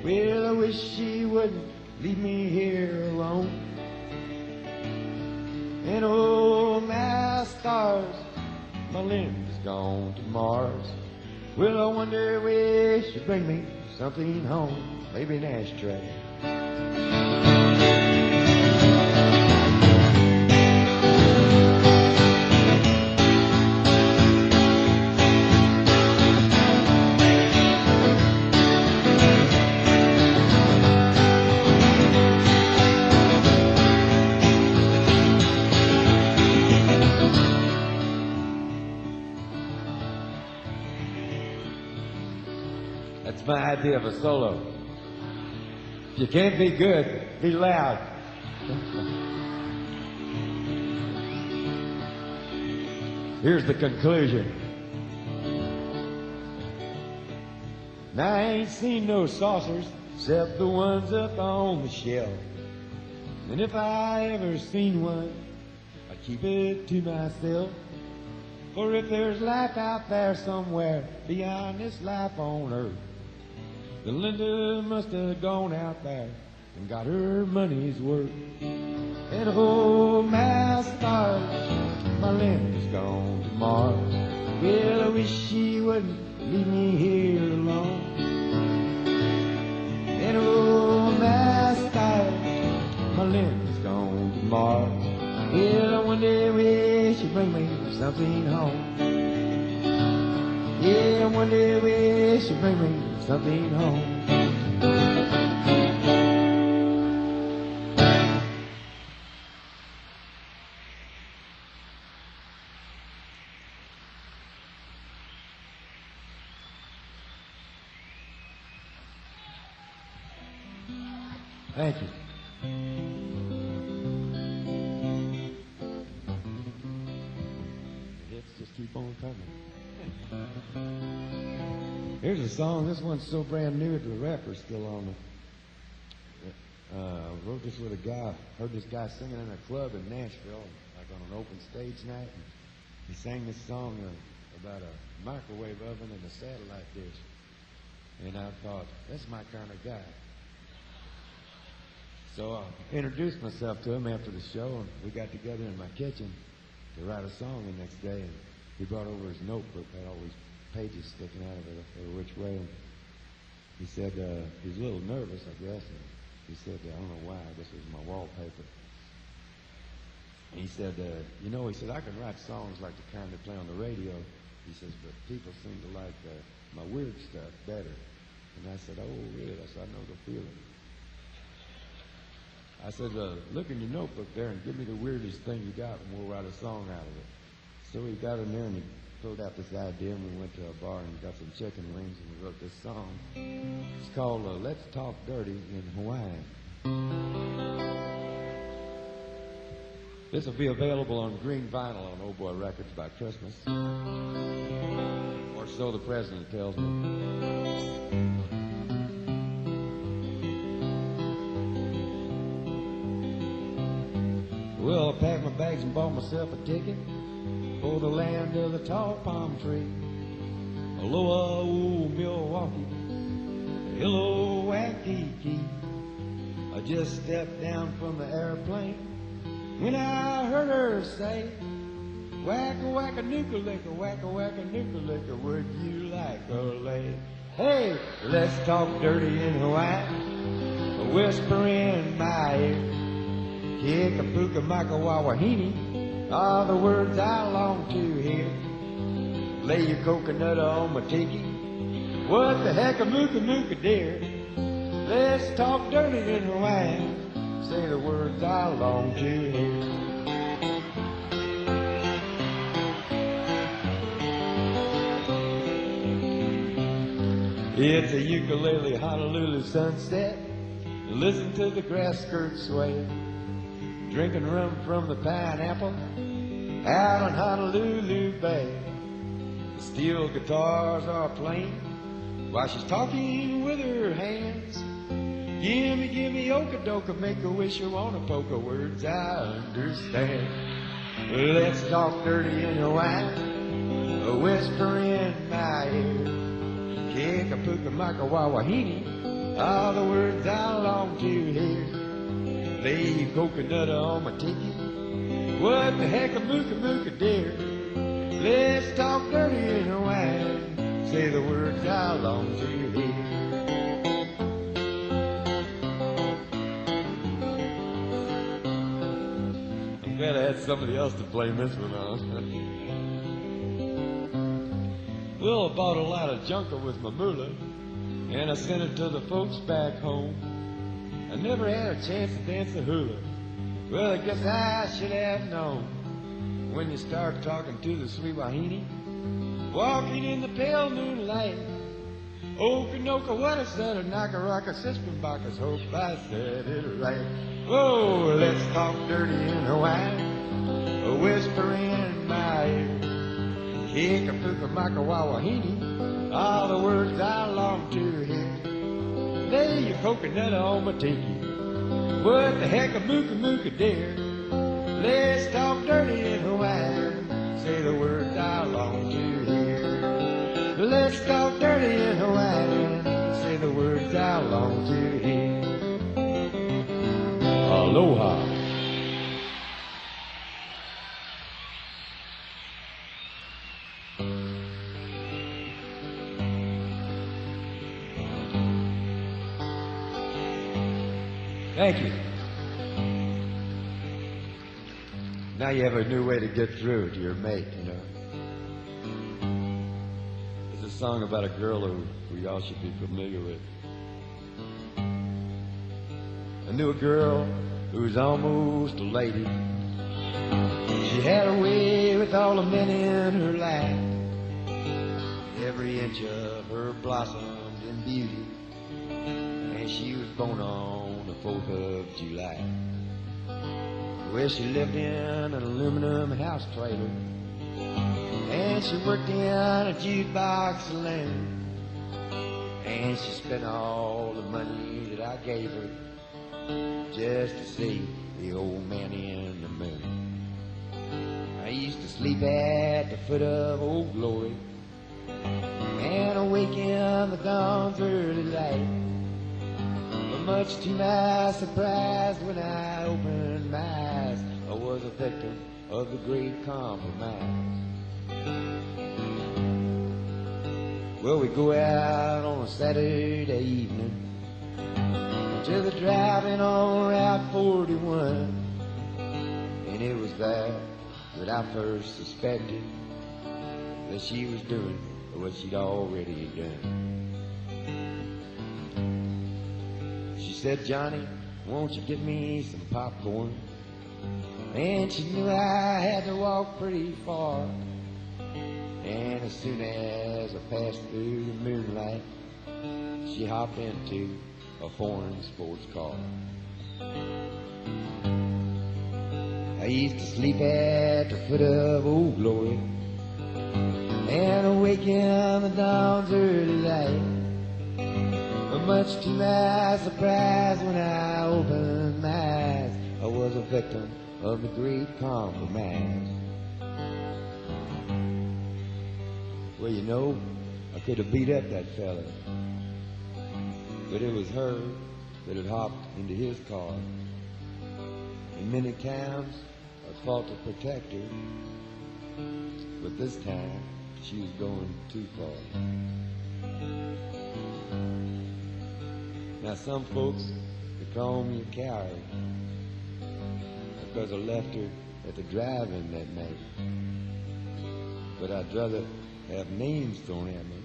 Well, I wish she wouldn't leave me here alone. And oh, my stars, my Linda's gone to Mars. Well, I wonder where she'll bring me something home, maybe an ashtray. That's my idea of a solo. If you can't be good, be loud. Here's the conclusion. Now I ain't seen no saucers except the ones up on the shelf. And if I ever seen one, I'd keep it to myself. For if there's life out there somewhere beyond this life on earth, then Linda must have gone out there and got her money's worth. And oh, my stars, my Linda's gone to Mars. Well, I wish she wouldn't leave me here alone. And oh, my stars, my Linda's gone to Mars. Well, I wonder where she'll bring me something home. Yeah, I wonder where she'll bring me something home. Thank you. The hits just keep on coming. Here's a song. This one's so brand new that the rapper's still on it. I wrote this with a guy. Heard this guy singing in a club in Nashville, like on an open stage night. And he sang this song about a microwave oven and a satellite dish. And I thought, that's my kind of guy. So I introduced myself to him after the show, and we got together in my kitchen to write a song the next day. And he brought over his notebook, had all these pages sticking out of it every which way. And he said he was a little nervous, I guess. And he said, I don't know why, I guess it was my wallpaper. And he said, he said, I can write songs like the kind they play on the radio. He says, but people seem to like my weird stuff better. And I said, oh, really? I said, I know the feeling. I said, look in your notebook there and give me the weirdest thing you got and we'll write a song out of it. So he got in there and he pulled out this idea and we went to a bar and got some chicken wings and we wrote this song. It's called Let's Talk Dirty in Hawaiian. This will be available on green vinyl on Old Boy Records by Christmas. Or so the president tells me. Well, I packed my bags and bought myself a ticket for the land of the tall palm tree. Aloha, old Milwaukee, hello, Waikiki. I just stepped down from the airplane when I heard her say, whack-a-whack-a-nuka-licka, whack-a-whack-a-nuka-licka, would you like a lay? Hey, let's talk dirty in Hawaii, a whisper in my ear. Kika-puka-maka-wawahini are the words I long to hear. Lay your coconut on my tiki. What the heck a mooka-mooka dear? Let's talk dirty in Hawaii. Say the words I long to hear. It's a ukulele Honolulu sunset. Listen to the grass skirts sway. Drinking rum from the pineapple out on Honolulu Bay. The steel guitars are playing while she's talking with her hands. Gimme, oka-doka, make a wish, you wanna poke words I understand. Let's talk dirty in Hawaii, a whisper in my ear. Kika-puka-maka-wawahini are the words I long to hear. Lay your coconut on my tiki. What the heck a mooka-mooka dear? Let's talk dirty in Hawaii. Say the words I long to hear. I'm glad I had somebody else to blame this one on. Well, I bought a lot of junker with my moolah, and I sent it to the folks back home. I never had a chance to dance the hula. Well, I guess I should have known. When you start talking to the sweet wahine, walking in the pale moonlight, Okanoka, what a son of Nakaraka, Sispinbaka's hope I said it right. Oh, let's talk dirty in Hawaii, a whisper in my ear. Kika-puka-maka-wawahini, all the words I long to hear. Lay your coconut on my tiki. What the heck a mooka-mooka dear? Let's talk dirty in Hawaii. Say the words I long to hear. Let's talk dirty in Hawaii. Say the words I long to hear. Aloha. Thank you. Now you have a new way to get through to your mate, you know. It's a song about a girl who y'all should be familiar with. I knew a girl who was almost a lady. She had her way with all the men in her life. Every inch of her blossomed in beauty. and she was born on the 4th of July. Well, she lived in an aluminum house trailer, and she worked in a jukebox saloon, and she spent all the money that I gave her just to see the old man in the moon. I used to sleep at the foot of Old Glory and awake in the dawn's early light. But much to my surprise, when I opened my eyes, I was a victim of the great compromise. Well, we go out on a Saturday evening to the driving on Route 41, and it was there that I first suspected that she was doing what she'd already done. She said, "Johnny, won't you get me some popcorn?" And she knew I had to walk pretty far, and as soon as I passed through the moonlight, she hopped into a foreign sports car. I used to sleep at the foot of Old Glory and awake in the dawn's early light. But much to my surprise, when I opened my eyes, I was a victim of the great compromise. Well, you know, I could have beat up that fella, but it was her that had hopped into his car. And many times I fought to protect her, but this time she was going too far. Now some folks, they call me a coward because I left her at the drive-in that night. But I'd rather have names thrown at me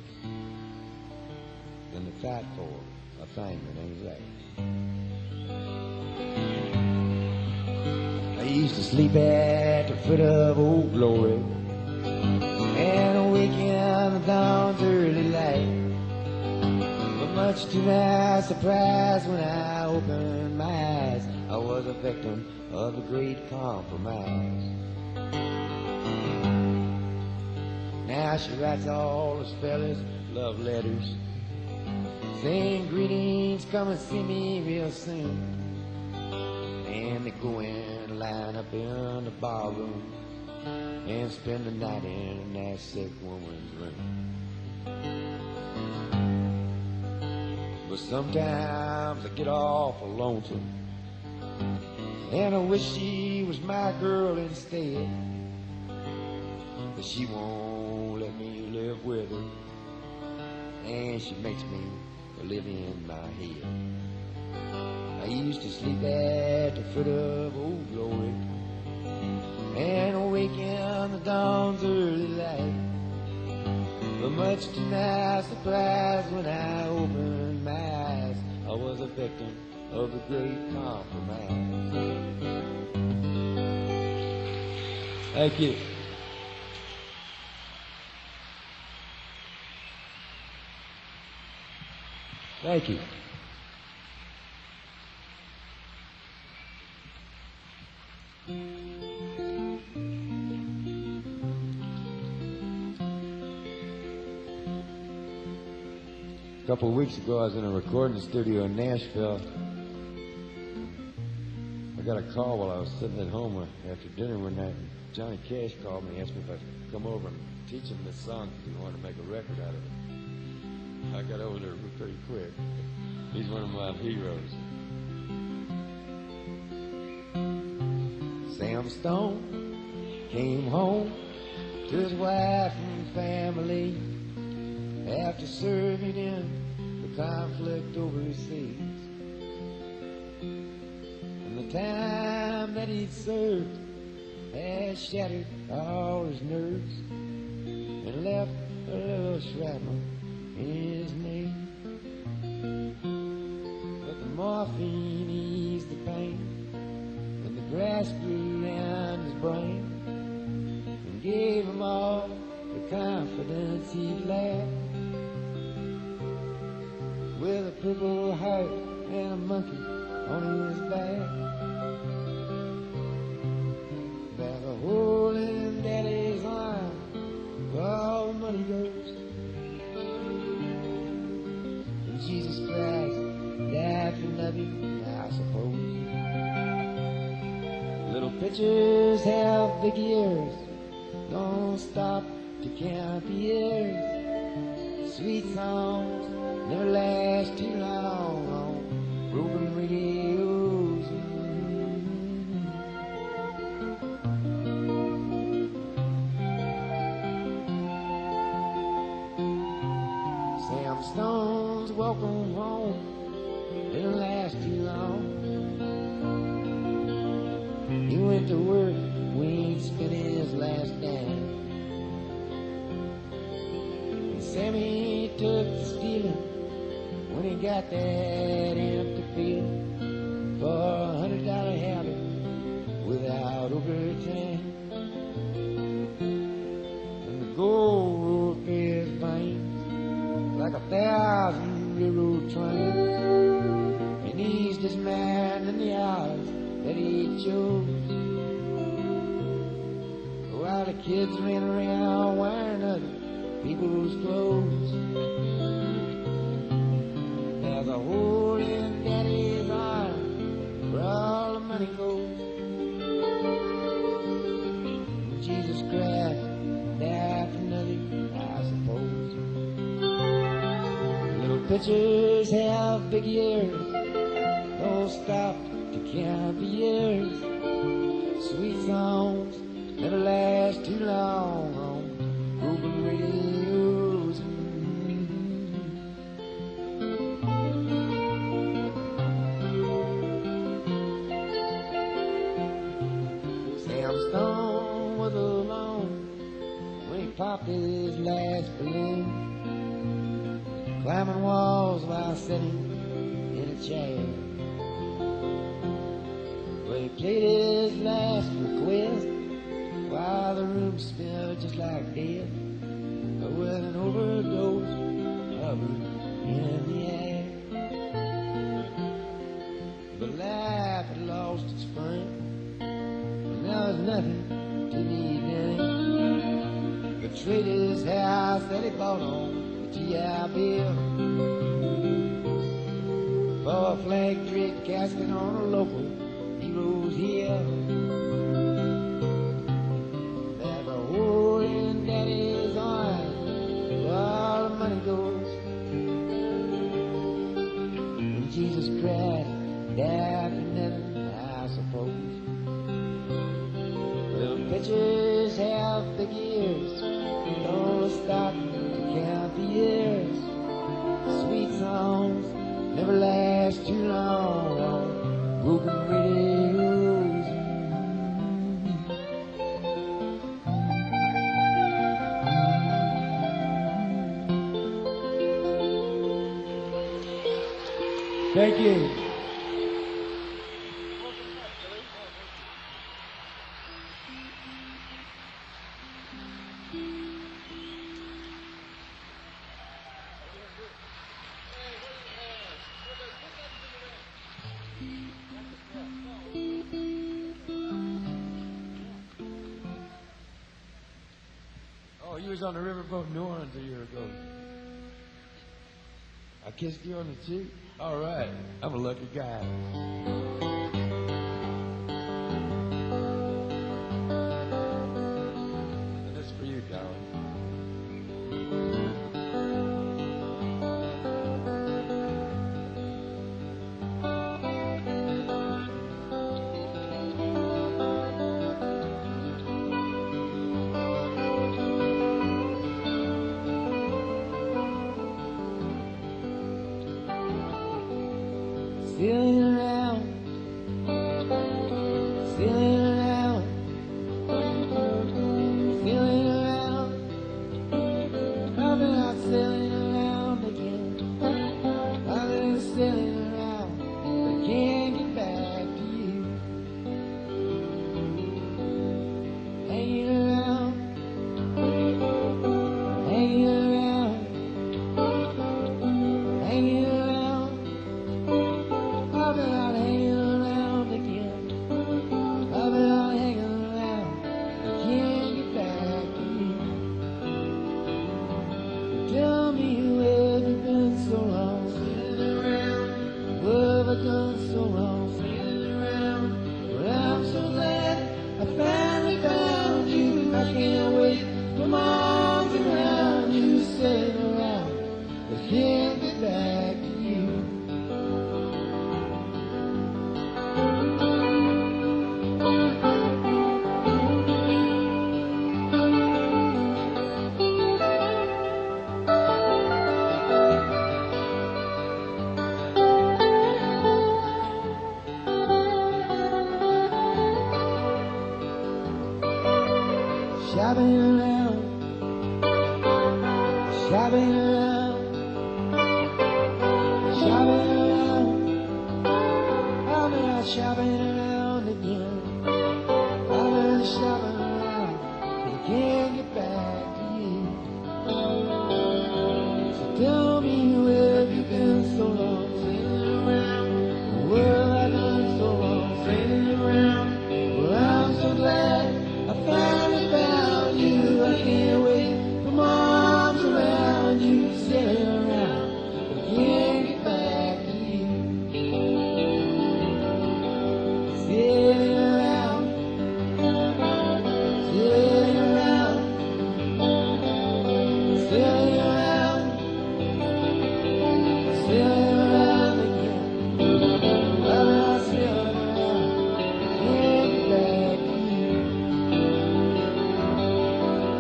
than to fight for a thing that ain't right. I used to sleep at the foot of Old Glory and awake in the dawn's early light. But much to my surprise, when I opened my eyes, I was a victim of the great compromise. Now she writes all those fellas love letters, saying greetings, come and see me real soon. And they go and line up in the barroom and spend the night in that sick woman's room. But sometimes I get awful lonesome, and I wish she was my girl instead. But she won't let me live with her, and she makes me live in my head. I used to sleep at the foot of Old Glory and awake in the dawn's early light. But much to my surprise, when I opened my eyes, I was a victim of the great compromise. Thank you. Thank you. A couple of weeks ago, I was in a recording studio in Nashville. I got a call while I was sitting at home after dinner one night. Johnny Cash called me and asked me if I'd come over and teach him this song because he wanted to make a record out of it. I got over there pretty quick. He's one of my heroes. Sam Stone came home to his wife and family after serving in the conflict overseas. And the time that he'd served had shattered all his nerves and left a little shrapnel in his knee. But the morphine eased the pain, and the grass grew around his brain and gave him all the confidence he'd lacked. with a purple heart and a monkey on his back. There's a hole in Daddy's arm where all the money goes. And Jesus Christ died for nothing, I suppose. Little pitchers have big ears, don't stop to count the years. Sweet songs never last too long on broken radios. Sam Stone's welcome home didn't last too long. He went to work when he spent his last dime. And Sammy took to stealing when he got that empty feeling for $100 habit without overtime. And the gold rolled through his veins like 1,000 railroad trains. And eased his mind in the hours that he chose, while the kids ran around wearing other people's clothes. There's a hole in Daddy's arm where all the money goes. Jesus Christ died for nothing, I suppose. Little pitchers have big ears, don't stop to count the years. Sweet songs never last too long on broken radios. Sam Stone was alone when he popped his last balloon, climbing walls while sitting in a chair. He played his last request while the room smelled just like death, with an overdose hovering in the air. But life had lost its fun, and there was nothing to be done. But traded his house that he bought on the G.I. Bill for a flag draped casket on a local heroes here. There's a hole in Daddy's arm where all the money goes. And Jesus Christ died for nothing, I suppose. Little pitchers have big ears, don't stop to count the years. Sweet songs never last too long on broken radios. Thank you. Oh, you was on the riverboat in New Orleans a year ago. I kissed you on the cheek? All right. I'm a lucky guy. And that's for you, darling. Sailing around, sailing around, sailing around. I've been out sailing around again. I've been sailing around, but can't get back to you. Hanging around, hanging around, hanging around. can't wait for my arms around you, sailing around. I can't get back to you. Shopping around, shopping around, shopping around. I've been shopping around again. I've been shopping around, and I can't get back to you. So tell me where have you been so long, sailing around? Where have I been so long, sailing around? Well, I'm so glad I finally found you. I can't wait for my arms around you, sailing around. I can't get back to you. Sailing around, sailing around, sailing around, sailing around again. Well, I'm sailing around, can't get back to you.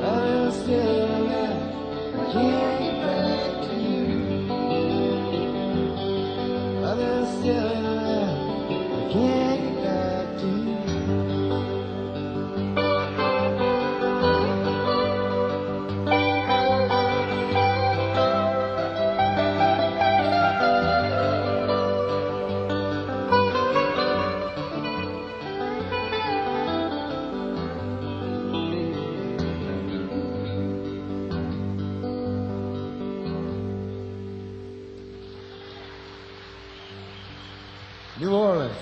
I'm still around, can't get back to you. I'm still around, can't get back to you. New Orleans.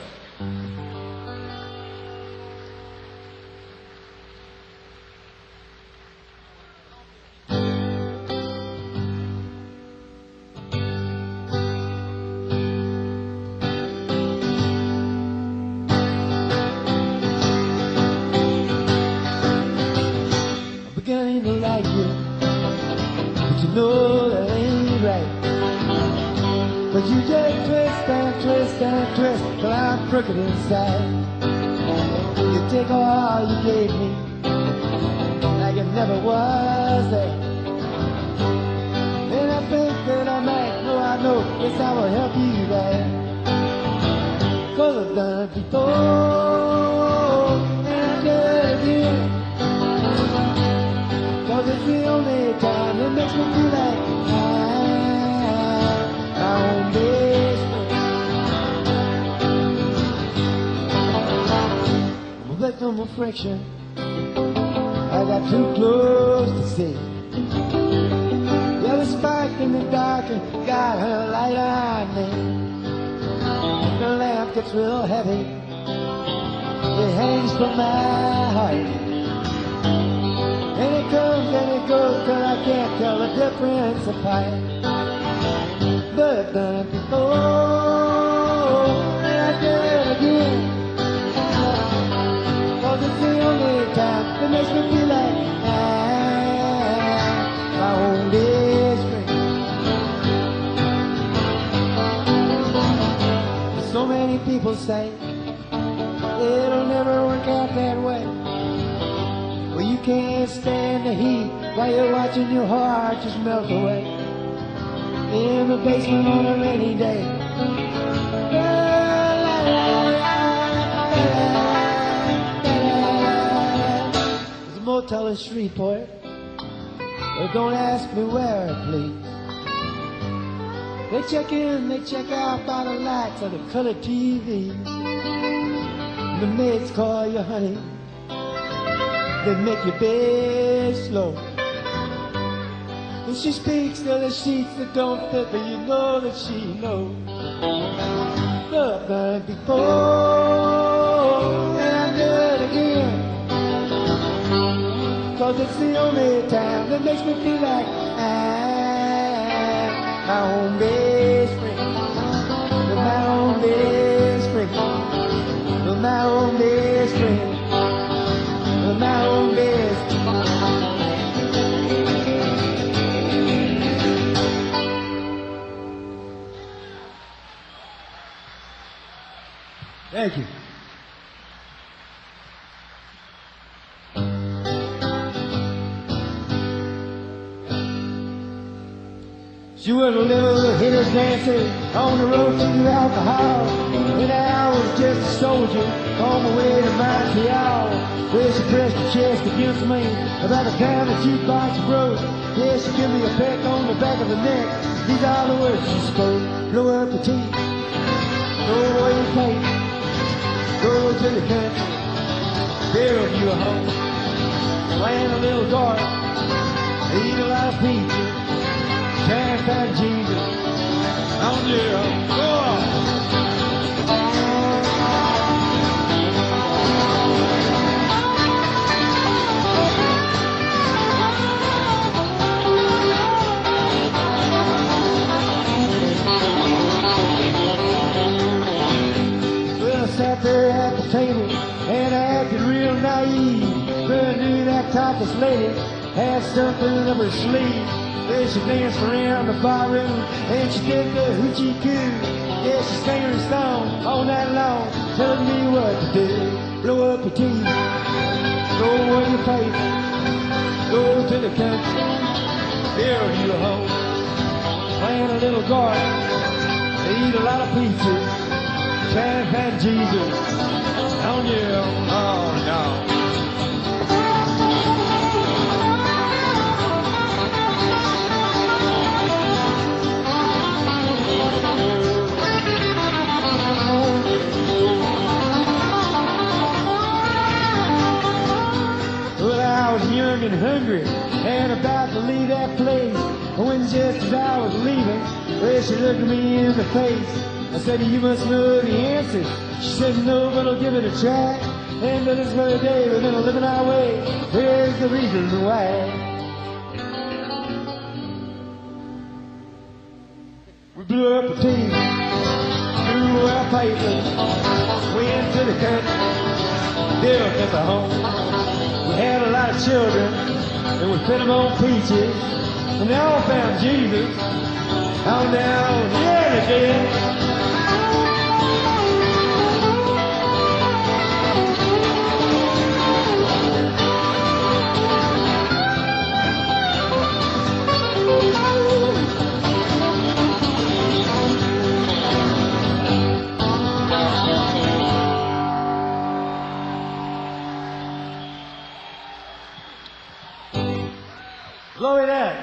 I'm beginning to like you, but you know that ain't right. But you just twist and twist and twist till I'm crooked inside. You take all you gave me like it never was there. And I think that I might, no I know, yes I will help you there. 'Cause I've done it before and I do it again. 'Cause it's the only time that makes me feel like my own best friend. I'm a victim of friction. I got too close to see. Yeah, the spark in the dark and got her light on me. The lamp gets real heavy. It hangs from my heart. And it comes and it goes till I can't tell the difference apart. But I've done it before, and I do it again. 'Cause it's the only time that makes me feel like I'm my own best friend. So many people say it'll never work out that way. Well, you can't stand the heat while you're watching your heart just melt away. In the basement on a rainy day. There's a motel in Shreveport. Well, don't ask me where, please. They check in, they check out by the lights of the color TV. And the maids call you honey. They make your bed slow. And she speaks to the sheets that don't fit, but you know that she knows. I've done it before, and I do it again. 'Cause it's the only time that makes me feel like I'm my own best friend. You're my own best friend. You're my own best friend. You're my own best friend. Thank you. She was a little hitter dancer on the road to alcohol. And I was just a soldier on my way to Montreal. Well, she pressed her chest against me about the time the jukebox broke. Yeah, she gave me a peck on the back of the neck. These are the words she spoke. Blow up the teeth, throw away your plate, go to the country, build you a home, land a little dark, eat a lot of pizza. Can't find Jesus on your own. Go on. Well, I sat there at the table and I acted real naive. But I knew that topless lady had something up her sleeve. Well, she danced around the barroom and she did the hoochie coo. Yeah, she sang her song all night long, telling me what to do. Blow up your teeth, throw away your paper, go to the country, build you a home, plant a little garden, eat a lot of pizza, try and find Jesus on your own. Oh no. I was young and hungry and about to leave that place. When just as I was leaving, well, she looked me in the face. I said, you must know the answer. She said, no, but I'll give it a try. And this very day, we're gonna live in our way. Here's the reason why. We blew up a team, threw our papers, went to the country, built us a home. We had a lot of children, and we fed them on peaches, and they all found Jesus. Oh, now, yeah, they did. Blow it out.